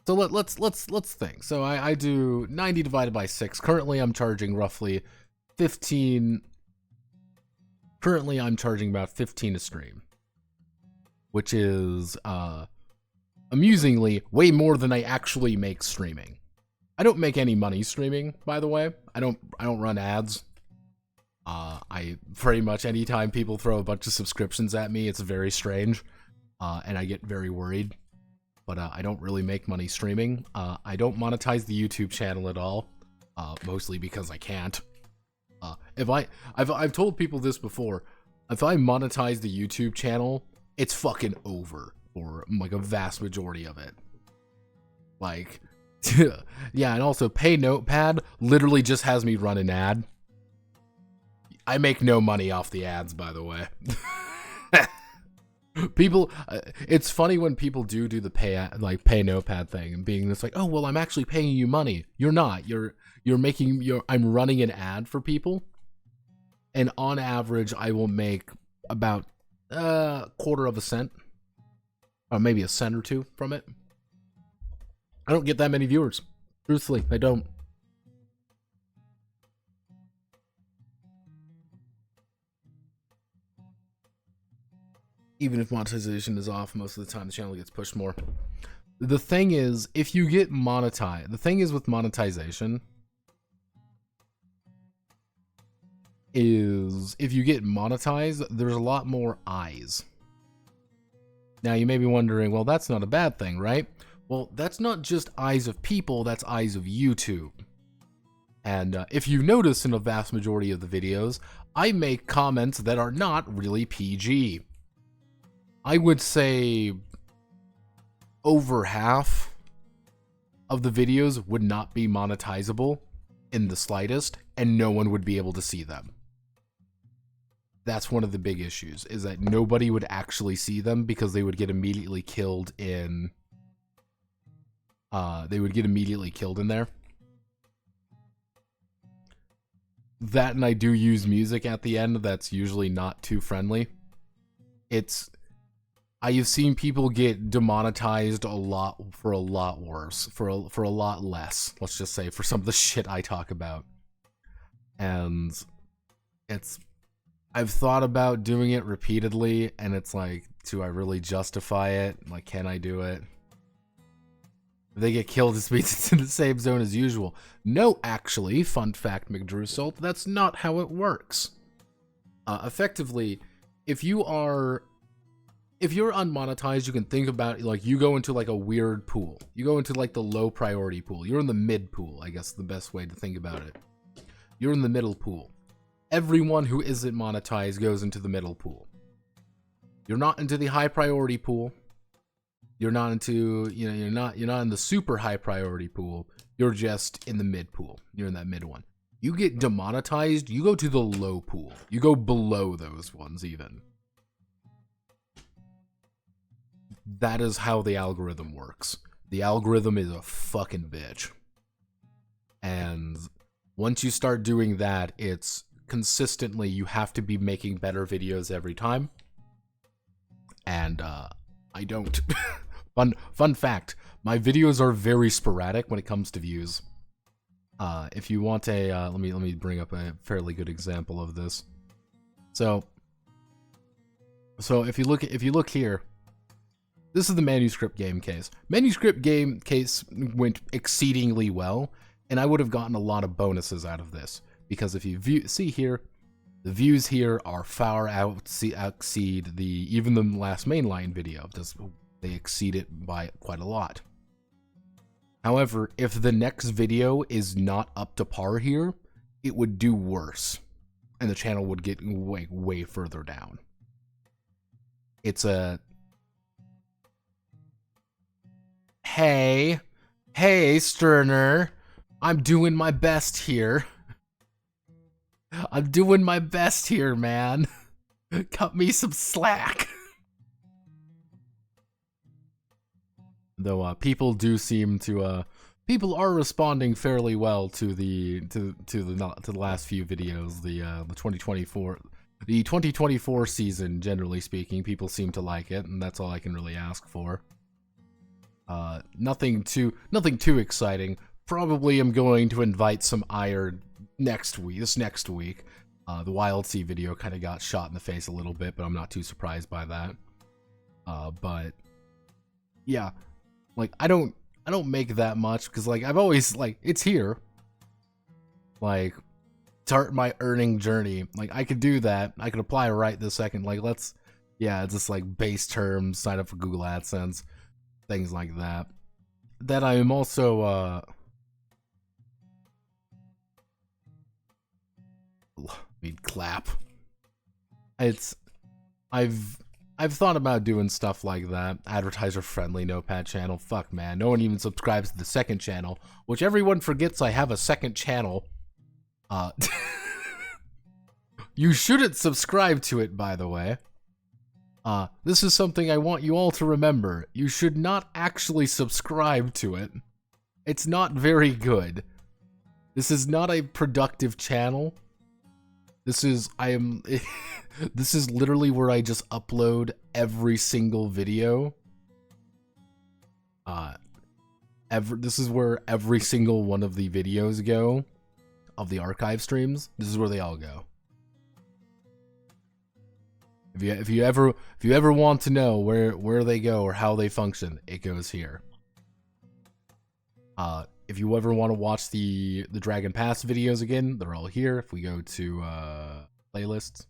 So let's think. So I do 90 divided by 6. Currently I'm charging roughly 15. Currently I'm charging about 15 a stream, which is amusingly way more than I actually make streaming. I don't make any money streaming, by the way. I don't run ads. I pretty much anytime people throw a bunch of subscriptions at me, it's very strange, and I get very worried. But I don't really make money streaming. I don't monetize the YouTube channel at all, mostly because I can't. I've told people this before. If I monetize the YouTube channel, it's fucking over for like a vast majority of it. Like, yeah, and also Pay Notepad literally just has me run an ad. I make no money off the ads, by the way. People, it's funny when people do the Pay Notepad thing and being this like, oh well, I'm actually paying you money. You're not. I'm running an ad for people, and on average, I will make about quarter of a cent, or maybe a cent or two from it. I don't get that many viewers. Truthfully, I don't. Even if monetization is off, most of the time the channel gets pushed more. The thing is, if you get monetized, the thing is with monetization is if you get monetized, there's a lot more eyes. Now you may be wondering, well, that's not a bad thing, right? Well, that's not just eyes of people, that's eyes of YouTube. And if you notice in a vast majority of the videos, I make comments that are not really PG. I would say over half of the videos would not be monetizable in the slightest, and no one would be able to see them. That's one of the big issues, is that nobody would actually see them because they would get immediately killed in... there. That, and I do use music at the end that's usually not too friendly. I've seen people get demonetized a lot worse, for a lot less, let's just say, for some of the shit I talk about. And I've thought about doing it repeatedly, and it's like, do I really justify it? Like, can I do it? If they get killed, it means it's in the same zone as usual. No, actually, fun fact, McDrewsalt, that's not how it works. Effectively, if you're unmonetized, you can think about, like, you go into, like, a weird pool. You go into, like, the low priority pool. You're in the mid pool, I guess the best way to think about it. You're in the middle pool. Everyone who isn't monetized goes into the middle pool. You're not into the high priority pool. You're not into, you're not in the super high priority pool. You're just in the mid pool. You're in that mid one. You get demonetized, you go to the low pool. You go below those ones even. That is how the algorithm works. The algorithm is a fucking bitch. And once you start doing that, it's consistently, you have to be making better videos every time. And I don't. Fun fact, my videos are very sporadic when it comes to views. If you want a, let me bring up a fairly good example of this. So if you look here, this is the manuscript game case. Manuscript game case went exceedingly well, and I would have gotten a lot of bonuses out of this. Because if you see here, The views here are far exceed even the last mainline video. They exceed it by quite a lot. However, if the next video is not up to par here, it would do worse, and the channel would get way further down. It's a hey Sterner, I'm doing my best here. I'm doing my best here, man. Cut me some slack. Though people do seem to people are responding fairly well to the last few videos. The 2024 season, generally speaking, people seem to like it, and that's all I can really ask for. Nothing too exciting. Probably am going to invite some ire this next week. The Wild Sea video kind of got shot in the face a little bit, but I'm not too surprised by that. But yeah, like I don't make that much because like I've always like it's here. Like start my earning journey. Like I could do that. I could apply right this second. Like it's just like base terms, sign up for Google AdSense, things like that. That I am also clap. I've thought about doing stuff like that. Advertiser friendly Notepad channel. Fuck man, no one even subscribes to the second channel, which everyone forgets I have a second channel. You shouldn't subscribe to it, by the way. This is something I want you all to remember. You should not actually subscribe to it. It's not very good. This is not a productive channel. This is literally where I just upload every single video. This is where every single one of the videos go, of the archive streams. This is where they all go. If you ever want to know where they go or how they function, it goes here. If you ever want to watch the Dragon Pass videos again, they're all here. If we go to playlists,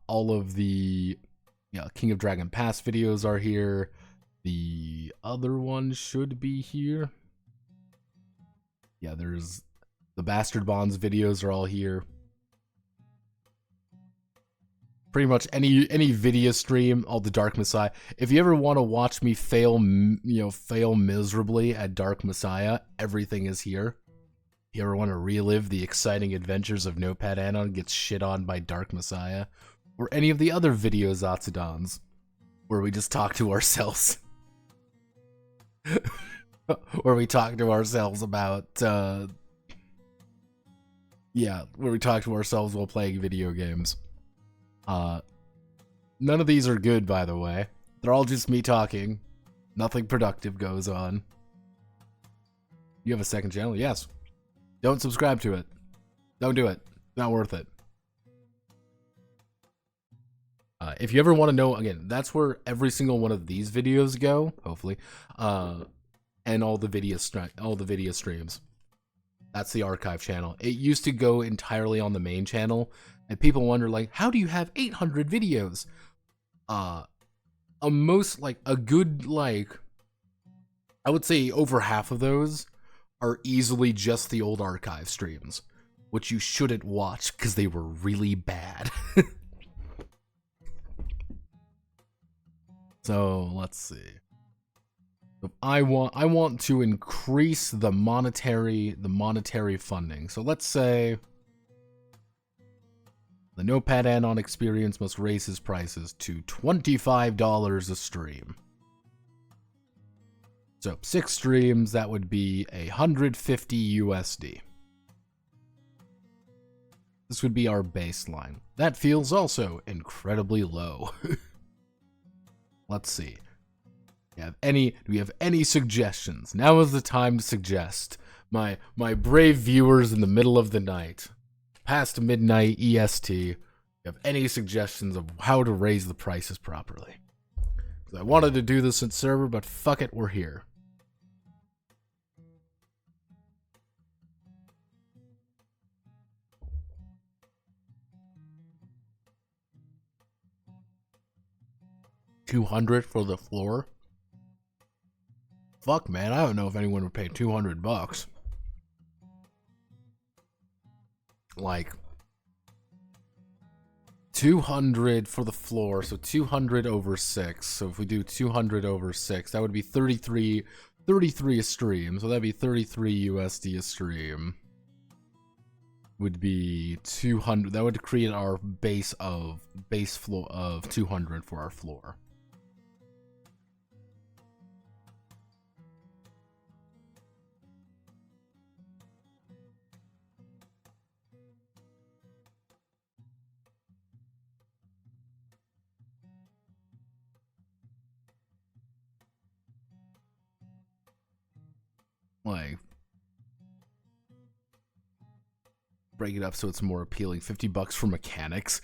all of the King of Dragon Pass videos are here. The other one should be here. Yeah, there's the Bastard Bonds videos are all here. Pretty much any video stream, all the Dark Messiah. If you ever want to watch me fail miserably at Dark Messiah, everything is here. If you ever want to relive the exciting adventures of Notepad Anon gets shit on by Dark Messiah, or any of the other video Zatsudans, where we just talk to ourselves. Where we talk to ourselves about, where we talk to ourselves while playing video games. None of these are good, by the way. They're all just me talking. Nothing productive goes on. You have a second channel? Yes. Don't subscribe to it. Don't do it. Not worth it. If you ever want to know, again, that's where every single one of these videos go, hopefully, and all the video streams. That's the archive channel. It used to go entirely on the main channel, and people wonder, like, how do you have 800 videos? A good, like, I would say over half of those are easily just the old archive streams, which you shouldn't watch because they were really bad. So let's see. I want to increase the monetary funding. So let's say the Notepad Anon experience must raise his prices to $25 a stream. So 6 streams, that would be $150 USD. This would be our baseline. That feels also incredibly low. Let's see. Do we have any suggestions? Now is the time to suggest. My brave viewers in the middle of the night, past midnight EST, you have any suggestions of how to raise the prices properly? I wanted to do this in server, but fuck it, we're here. 200 for the floor? Fuck, man, I don't know if anyone would pay $200. Like 200 for the floor, so 200 over 6. So if we do 200 over 6, that would be 33 a stream. So that'd be 33 USD a stream. Would be 200. That would create our base floor of 200 for our floor. Like, break it up so it's more appealing. $50 for mechanics.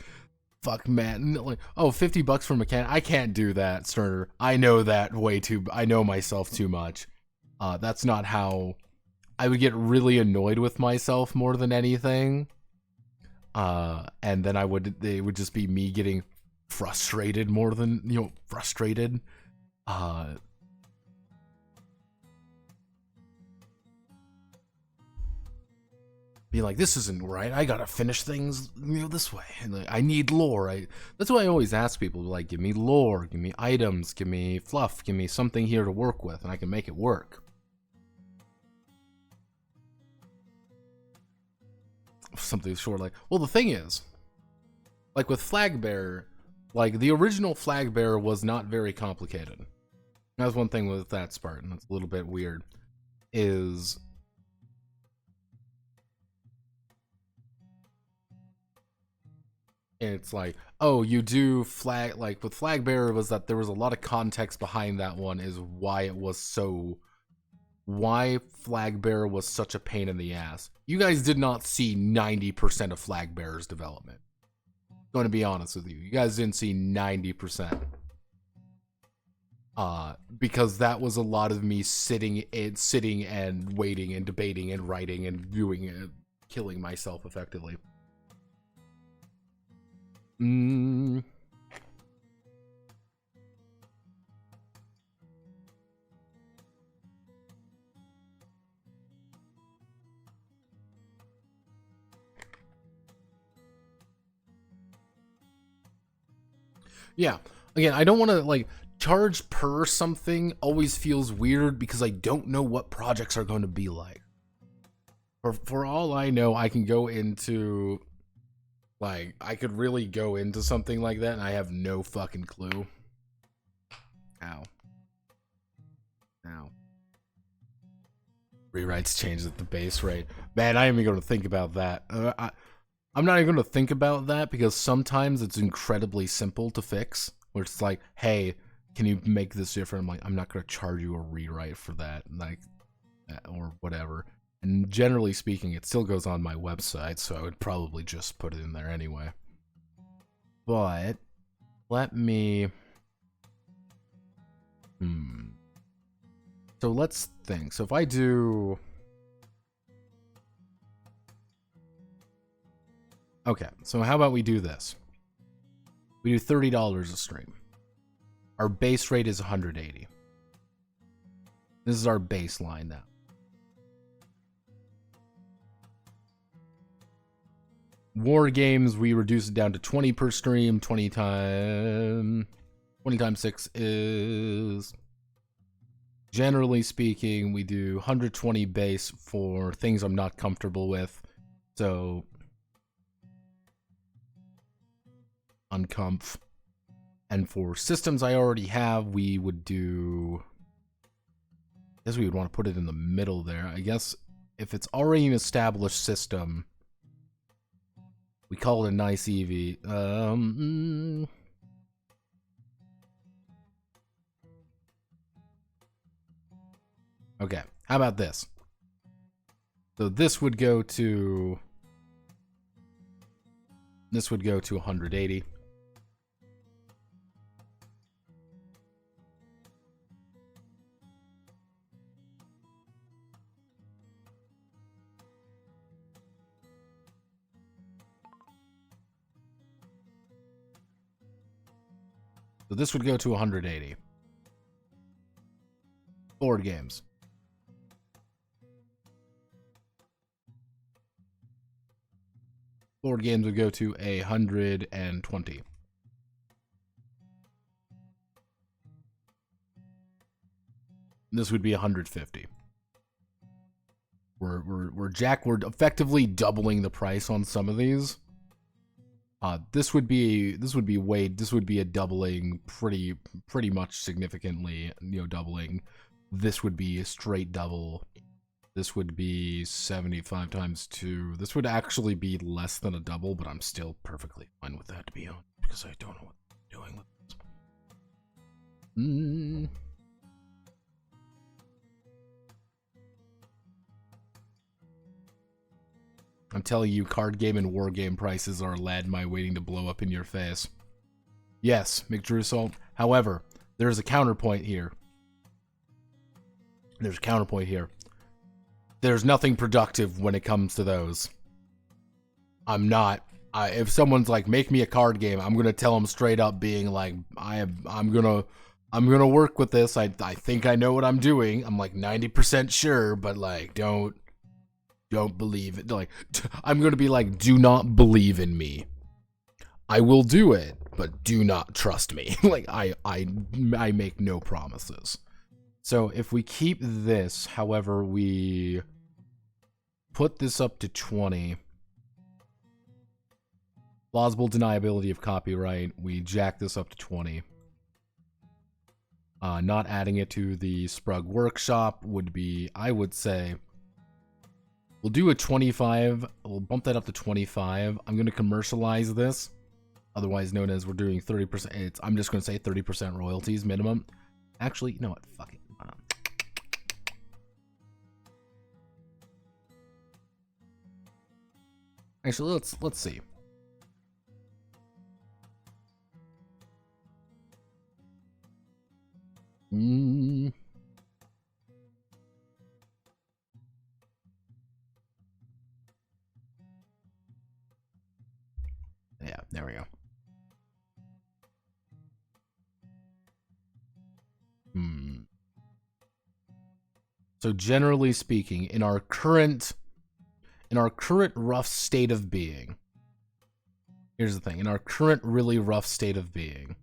Fuck, man. Like, oh, $50 for mechanic. I can't do that, Sterner. I know that way too. I know myself too much. That's not how. I would get really annoyed with myself more than anything. And then it would just be me getting frustrated more than, frustrated. Be like, this isn't right. I gotta finish things, this way. And like, I need lore. That's why I always ask people, like, give me lore, give me items, give me fluff, give me something here to work with, and I can make it work. Something short, like, well, the thing is, like with Flag Bearer, like the original Flag Bearer was not very complicated. That's one thing with that Spartan that's a little bit weird. Is it's like, oh, you do flag, like with Flag Bearer was that there was a lot of context behind that one, is why Flag Bearer was such a pain in the ass. You guys did not see 90% of Flag Bearer's development. I'm going to be honest with you. You guys didn't see 90%. Because that was a lot of me sitting and waiting and debating and writing and doing it, killing myself effectively. Yeah. Again, I don't want to, like, charge per something always feels weird because I don't know what projects are going to be like. For all I know, I can go into, like, I could really go into something like that and I have no fucking clue. Ow. Rewrites change at the base rate. Man, I ain't even going to think about that. I'm not even going to think about that because sometimes it's incredibly simple to fix. Where it's like, hey, can you make this different? I'm like, I'm not going to charge you a rewrite for that, like, or whatever. And generally speaking, it still goes on my website, so I would probably just put it in there anyway. But let me. So let's think. So if I do. Okay, so how about we do this? We do $30 a stream. Our base rate is 180. This is our baseline now. War games, we reduce it down to 20 per stream. 20 times 6 is, generally speaking, we do 120 base for things I'm not comfortable with. So uncomf. And for systems I already have, we would do, I guess we would want to put it in the middle there. I guess if it's already an established system, we call it a nice EV. Okay, how about this? So this would go to 180. So this would go to 180. Board games. Board games would go to 120. This would be 150. We're effectively doubling the price on some of these. This would be a doubling pretty much significantly, doubling. This would be a straight double. This would be 75 times 2. This would actually be less than a double, but I'm still perfectly fine with that, to be honest, because I don't know what I'm doing with this. I'm telling you, card game and war game prices are my waiting to blow up in your face. Yes, McDrewsalt. However, there's a counterpoint here. There's nothing productive when it comes to those. I'm not. If someone's like, make me a card game, I'm gonna tell them straight up, being like, I'm gonna work with this. I think I know what I'm doing. I'm like 90% sure, but like, don't believe it. Like, I'm gonna be like, do not believe in me. I will do it, but do not trust me. Like, I make no promises. So if we keep this, however, we put this up to 20. Plausible deniability of copyright, we jack this up to 20. Not adding it to the Sprug Workshop would be, I would say, we'll do a 25. We'll bump that up to 25. I'm going to commercialize this, otherwise known as we're doing 30%. I'm just going to say 30% royalties minimum. Actually, you know what? Fuck it. Actually, let's see. Yeah, there we go. So generally speaking, in our current rough state of being, here's the thing, in our current really rough state of being,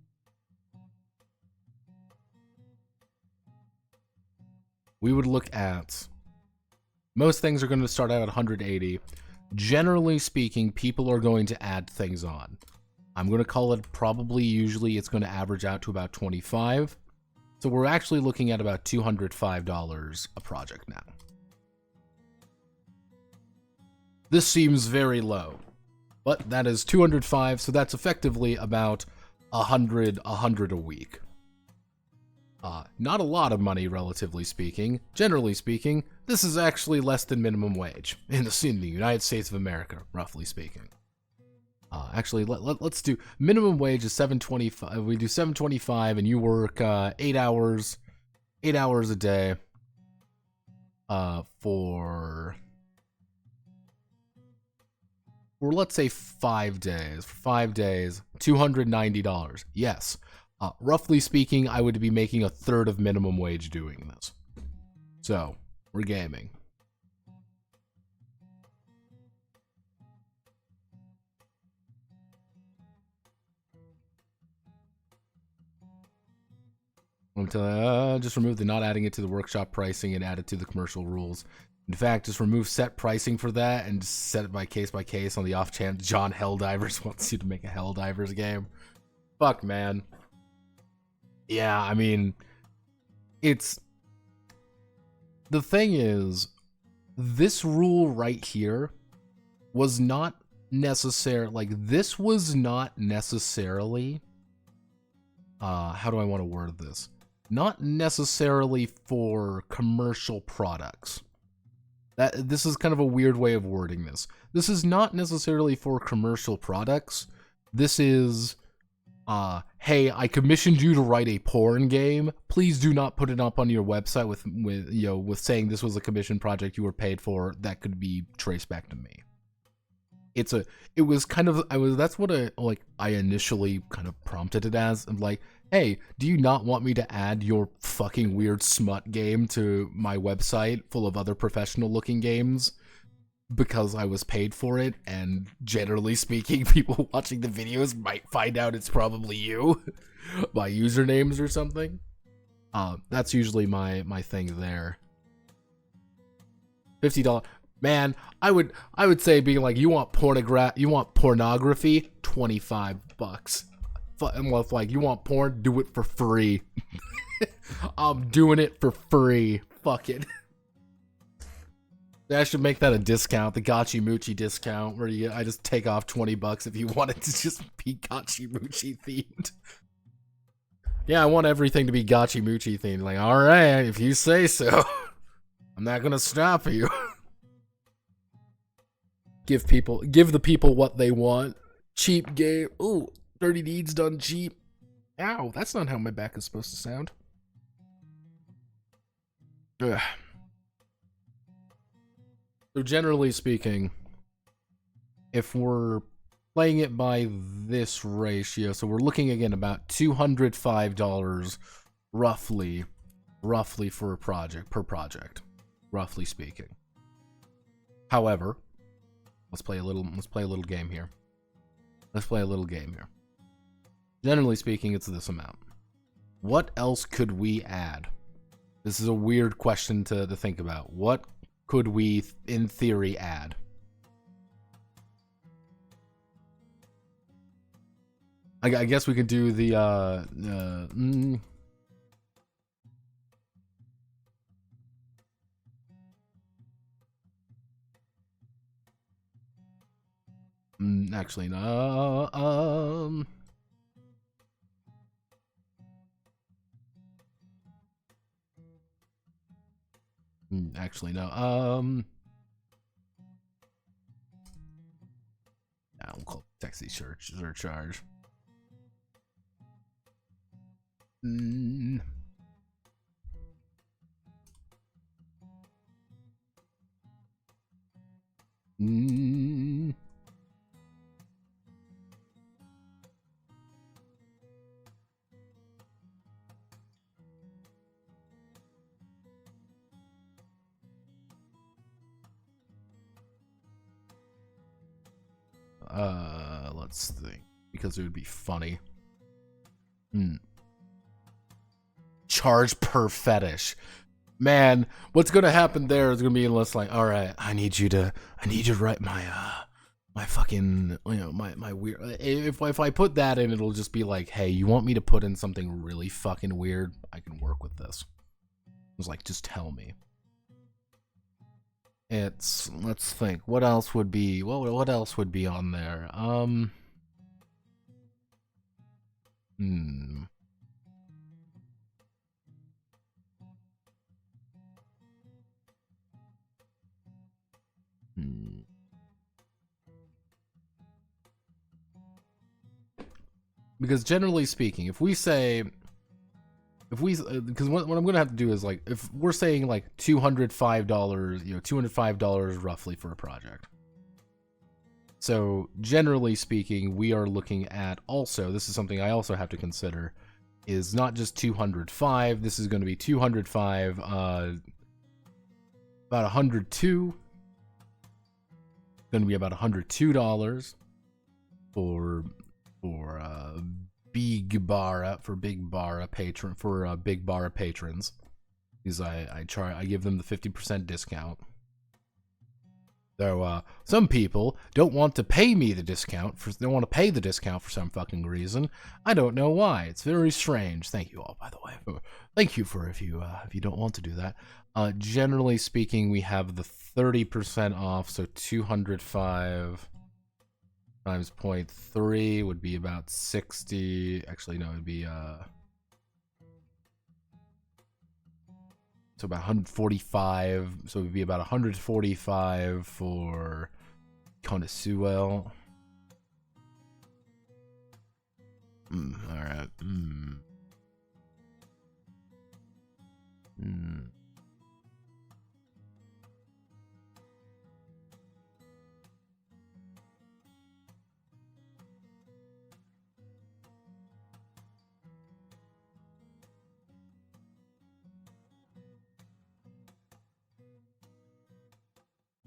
we would look at, most things are going to start out at 180. Generally speaking, people are going to add things on. I'm going to call it usually it's going to average out to about 25. So we're actually looking at about $205 a project now. This seems very low, but that is 205, so that's effectively about 100 a week. Not a lot of money, relatively speaking. Generally speaking, this is actually less than minimum wage in the United States of America, roughly speaking. Actually, let's do minimum wage is $7.25. We do $7.25, and you work 8 hours a day. For let's say 5 days. For 5 days, $290. Yes. Roughly speaking, I would be making a third of minimum wage doing this. So, we're gaming. I'm telling you, just remove the not adding it to the workshop pricing and add it to the commercial rules. In fact, just remove set pricing for that and just set it by case on the off chance John Helldivers wants you to make a Helldivers game. Fuck, man. Yeah, I mean, it's... The thing is, this rule right here was not necessary. Like, this was not necessarily... how do I want to word this? Not necessarily for commercial products. This is kind of a weird way of wording this. This is not necessarily for commercial products. This is, hey, I commissioned you to write a porn game. Please do not put it up on your website with saying this was a commission project you were paid for. That could be traced back to me. That's what I initially kind of prompted it as. I'm like, hey, do you not want me to add your fucking weird smut game to my website full of other professional looking games? Because I was paid for it, and generally speaking, people watching the videos might find out it's probably you by usernames or something. That's usually my thing there. $50, man. I would say being like, you want pornography, $25. Well, if like you want porn, do it for free. I'm doing it for free. Fuck it. I should make that a discount, the Gachi Muchi discount, where I just take off $20 if you want it to just be Gachi Muchi themed. Yeah, I want everything to be Gachi Muchi themed. Like, alright, if you say so. I'm not gonna stop you. Give the people what they want. Cheap game. Ooh, Dirty Deeds done cheap. Ow, that's not how my back is supposed to sound. Ugh. So generally speaking, if we're playing it by this ratio, so we're looking again about $205 roughly for a project, per project, roughly speaking. However, let's play a little game here. Generally speaking, it's this amount. What else could we add? This is a weird question to think about. What could we, in theory, add? I guess we could do the, actually, no, actually, no, we'll call it taxi surcharge. Let's think, because it would be funny. Charge per fetish. Man, what's gonna happen there is gonna be less like, all right, I need you to write my fucking, my weird. If I put that in, it'll just be like, hey, you want me to put in something really fucking weird? I can work with this. It's like, just tell me. Let's think. What else would be? What else would be on there? Because generally speaking, because what I'm gonna have to do is, like, if we're saying like $205, $205 roughly for a project. So generally speaking, we are looking at, also, this is something I also have to consider, is not just 205. This is going to be 205, about 102. Going to be about $102 for Big Barra patrons, because I give them the 50% discount. So some people don't want to pay me the discount they want to pay the discount for some fucking reason. I don't know why. It's very strange. Thank you all, by the way. Thank you for if you don't want to do that. Generally speaking, we have the 30% off, so 205 times 0.3 would be about 60. Actually, no, it'd be so about 145. So it would be about 145 for Connoisseur. All right.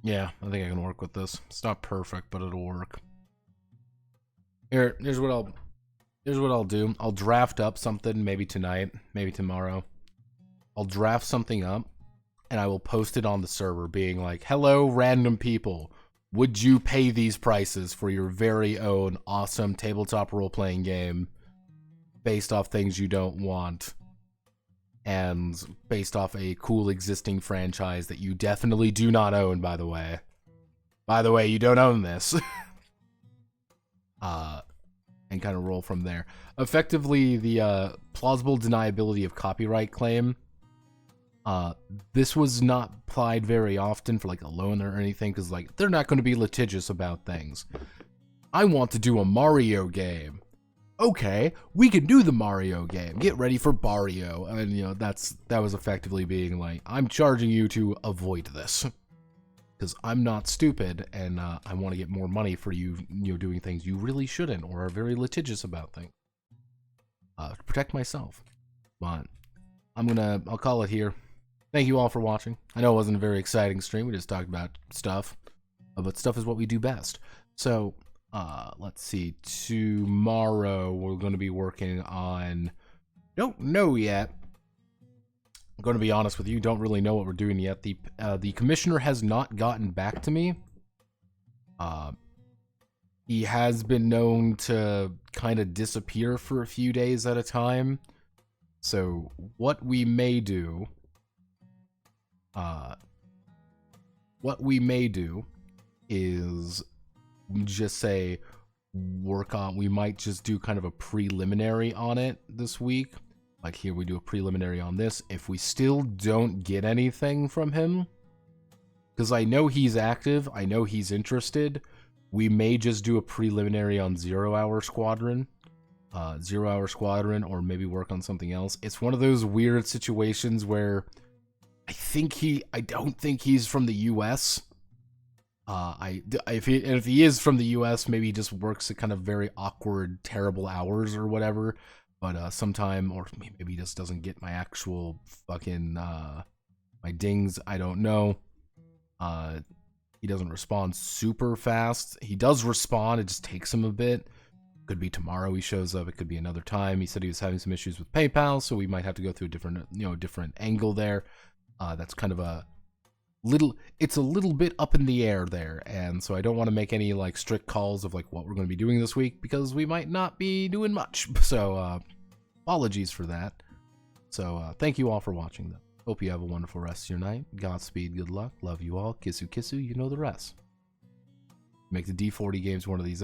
Yeah, I think I can work with this. It's not perfect, but it'll work. Here's what I'll do. I'll draft up something maybe tonight, maybe tomorrow. I'll draft something up, and I will post it on the server being like, hello, random people. Would you pay these prices for your very own awesome tabletop role-playing game based off things you don't want and based off a cool existing franchise that you definitely do not own, by the way. By the way, you don't own this. And kind of roll from there. Effectively, the plausible deniability of copyright claim. This was not applied very often for like a loan or anything, because like they're not going to be litigious about things. I want to do a Mario game. Okay, we can do the Mario game. Get ready for Barrio, and you know that was effectively being like, I'm charging you to avoid this because I'm not stupid, and I want to get more money for you doing things you really shouldn't or are very litigious about things. To protect myself, but I'll call it here. Thank you all for watching. I know it wasn't a very exciting stream. We just talked about stuff, but stuff is what we do best. So, let's see. Tomorrow we're going to be working on. Don't know yet. I'm going to be honest with you. Don't really know what we're doing yet. The commissioner has not gotten back to me. He has been known to kind of disappear for a few days at a time. So what we may do is just say we might just do kind of a preliminary on it this week. Like here we do a preliminary on this. If we still don't get anything from him, because I know he's active, I know he's interested, we may just do a preliminary on 0 Hour Squadron. 0 Hour Squadron, or maybe work on something else. It's one of those weird situations where I don't think he's from the US. If he is from the US, maybe he just works at kind of very awkward, terrible hours or whatever. But sometime, or maybe he just doesn't get my actual fucking my dings. I don't know. He doesn't respond super fast. He does respond. It just takes him a bit. Could be tomorrow he shows up. It could be another time. He said he was having some issues with PayPal, so we might have to go through a different angle there. That's kind of it's a little bit up in the air there, and so I don't want to make any like strict calls of like what we're going to be doing this week because we might not be doing much. So apologies for that. So thank you all for watching though. Hope you have a wonderful rest of your night. Godspeed, good luck, love you all, kissu kissu, you know the rest. Make the D40 games one of these.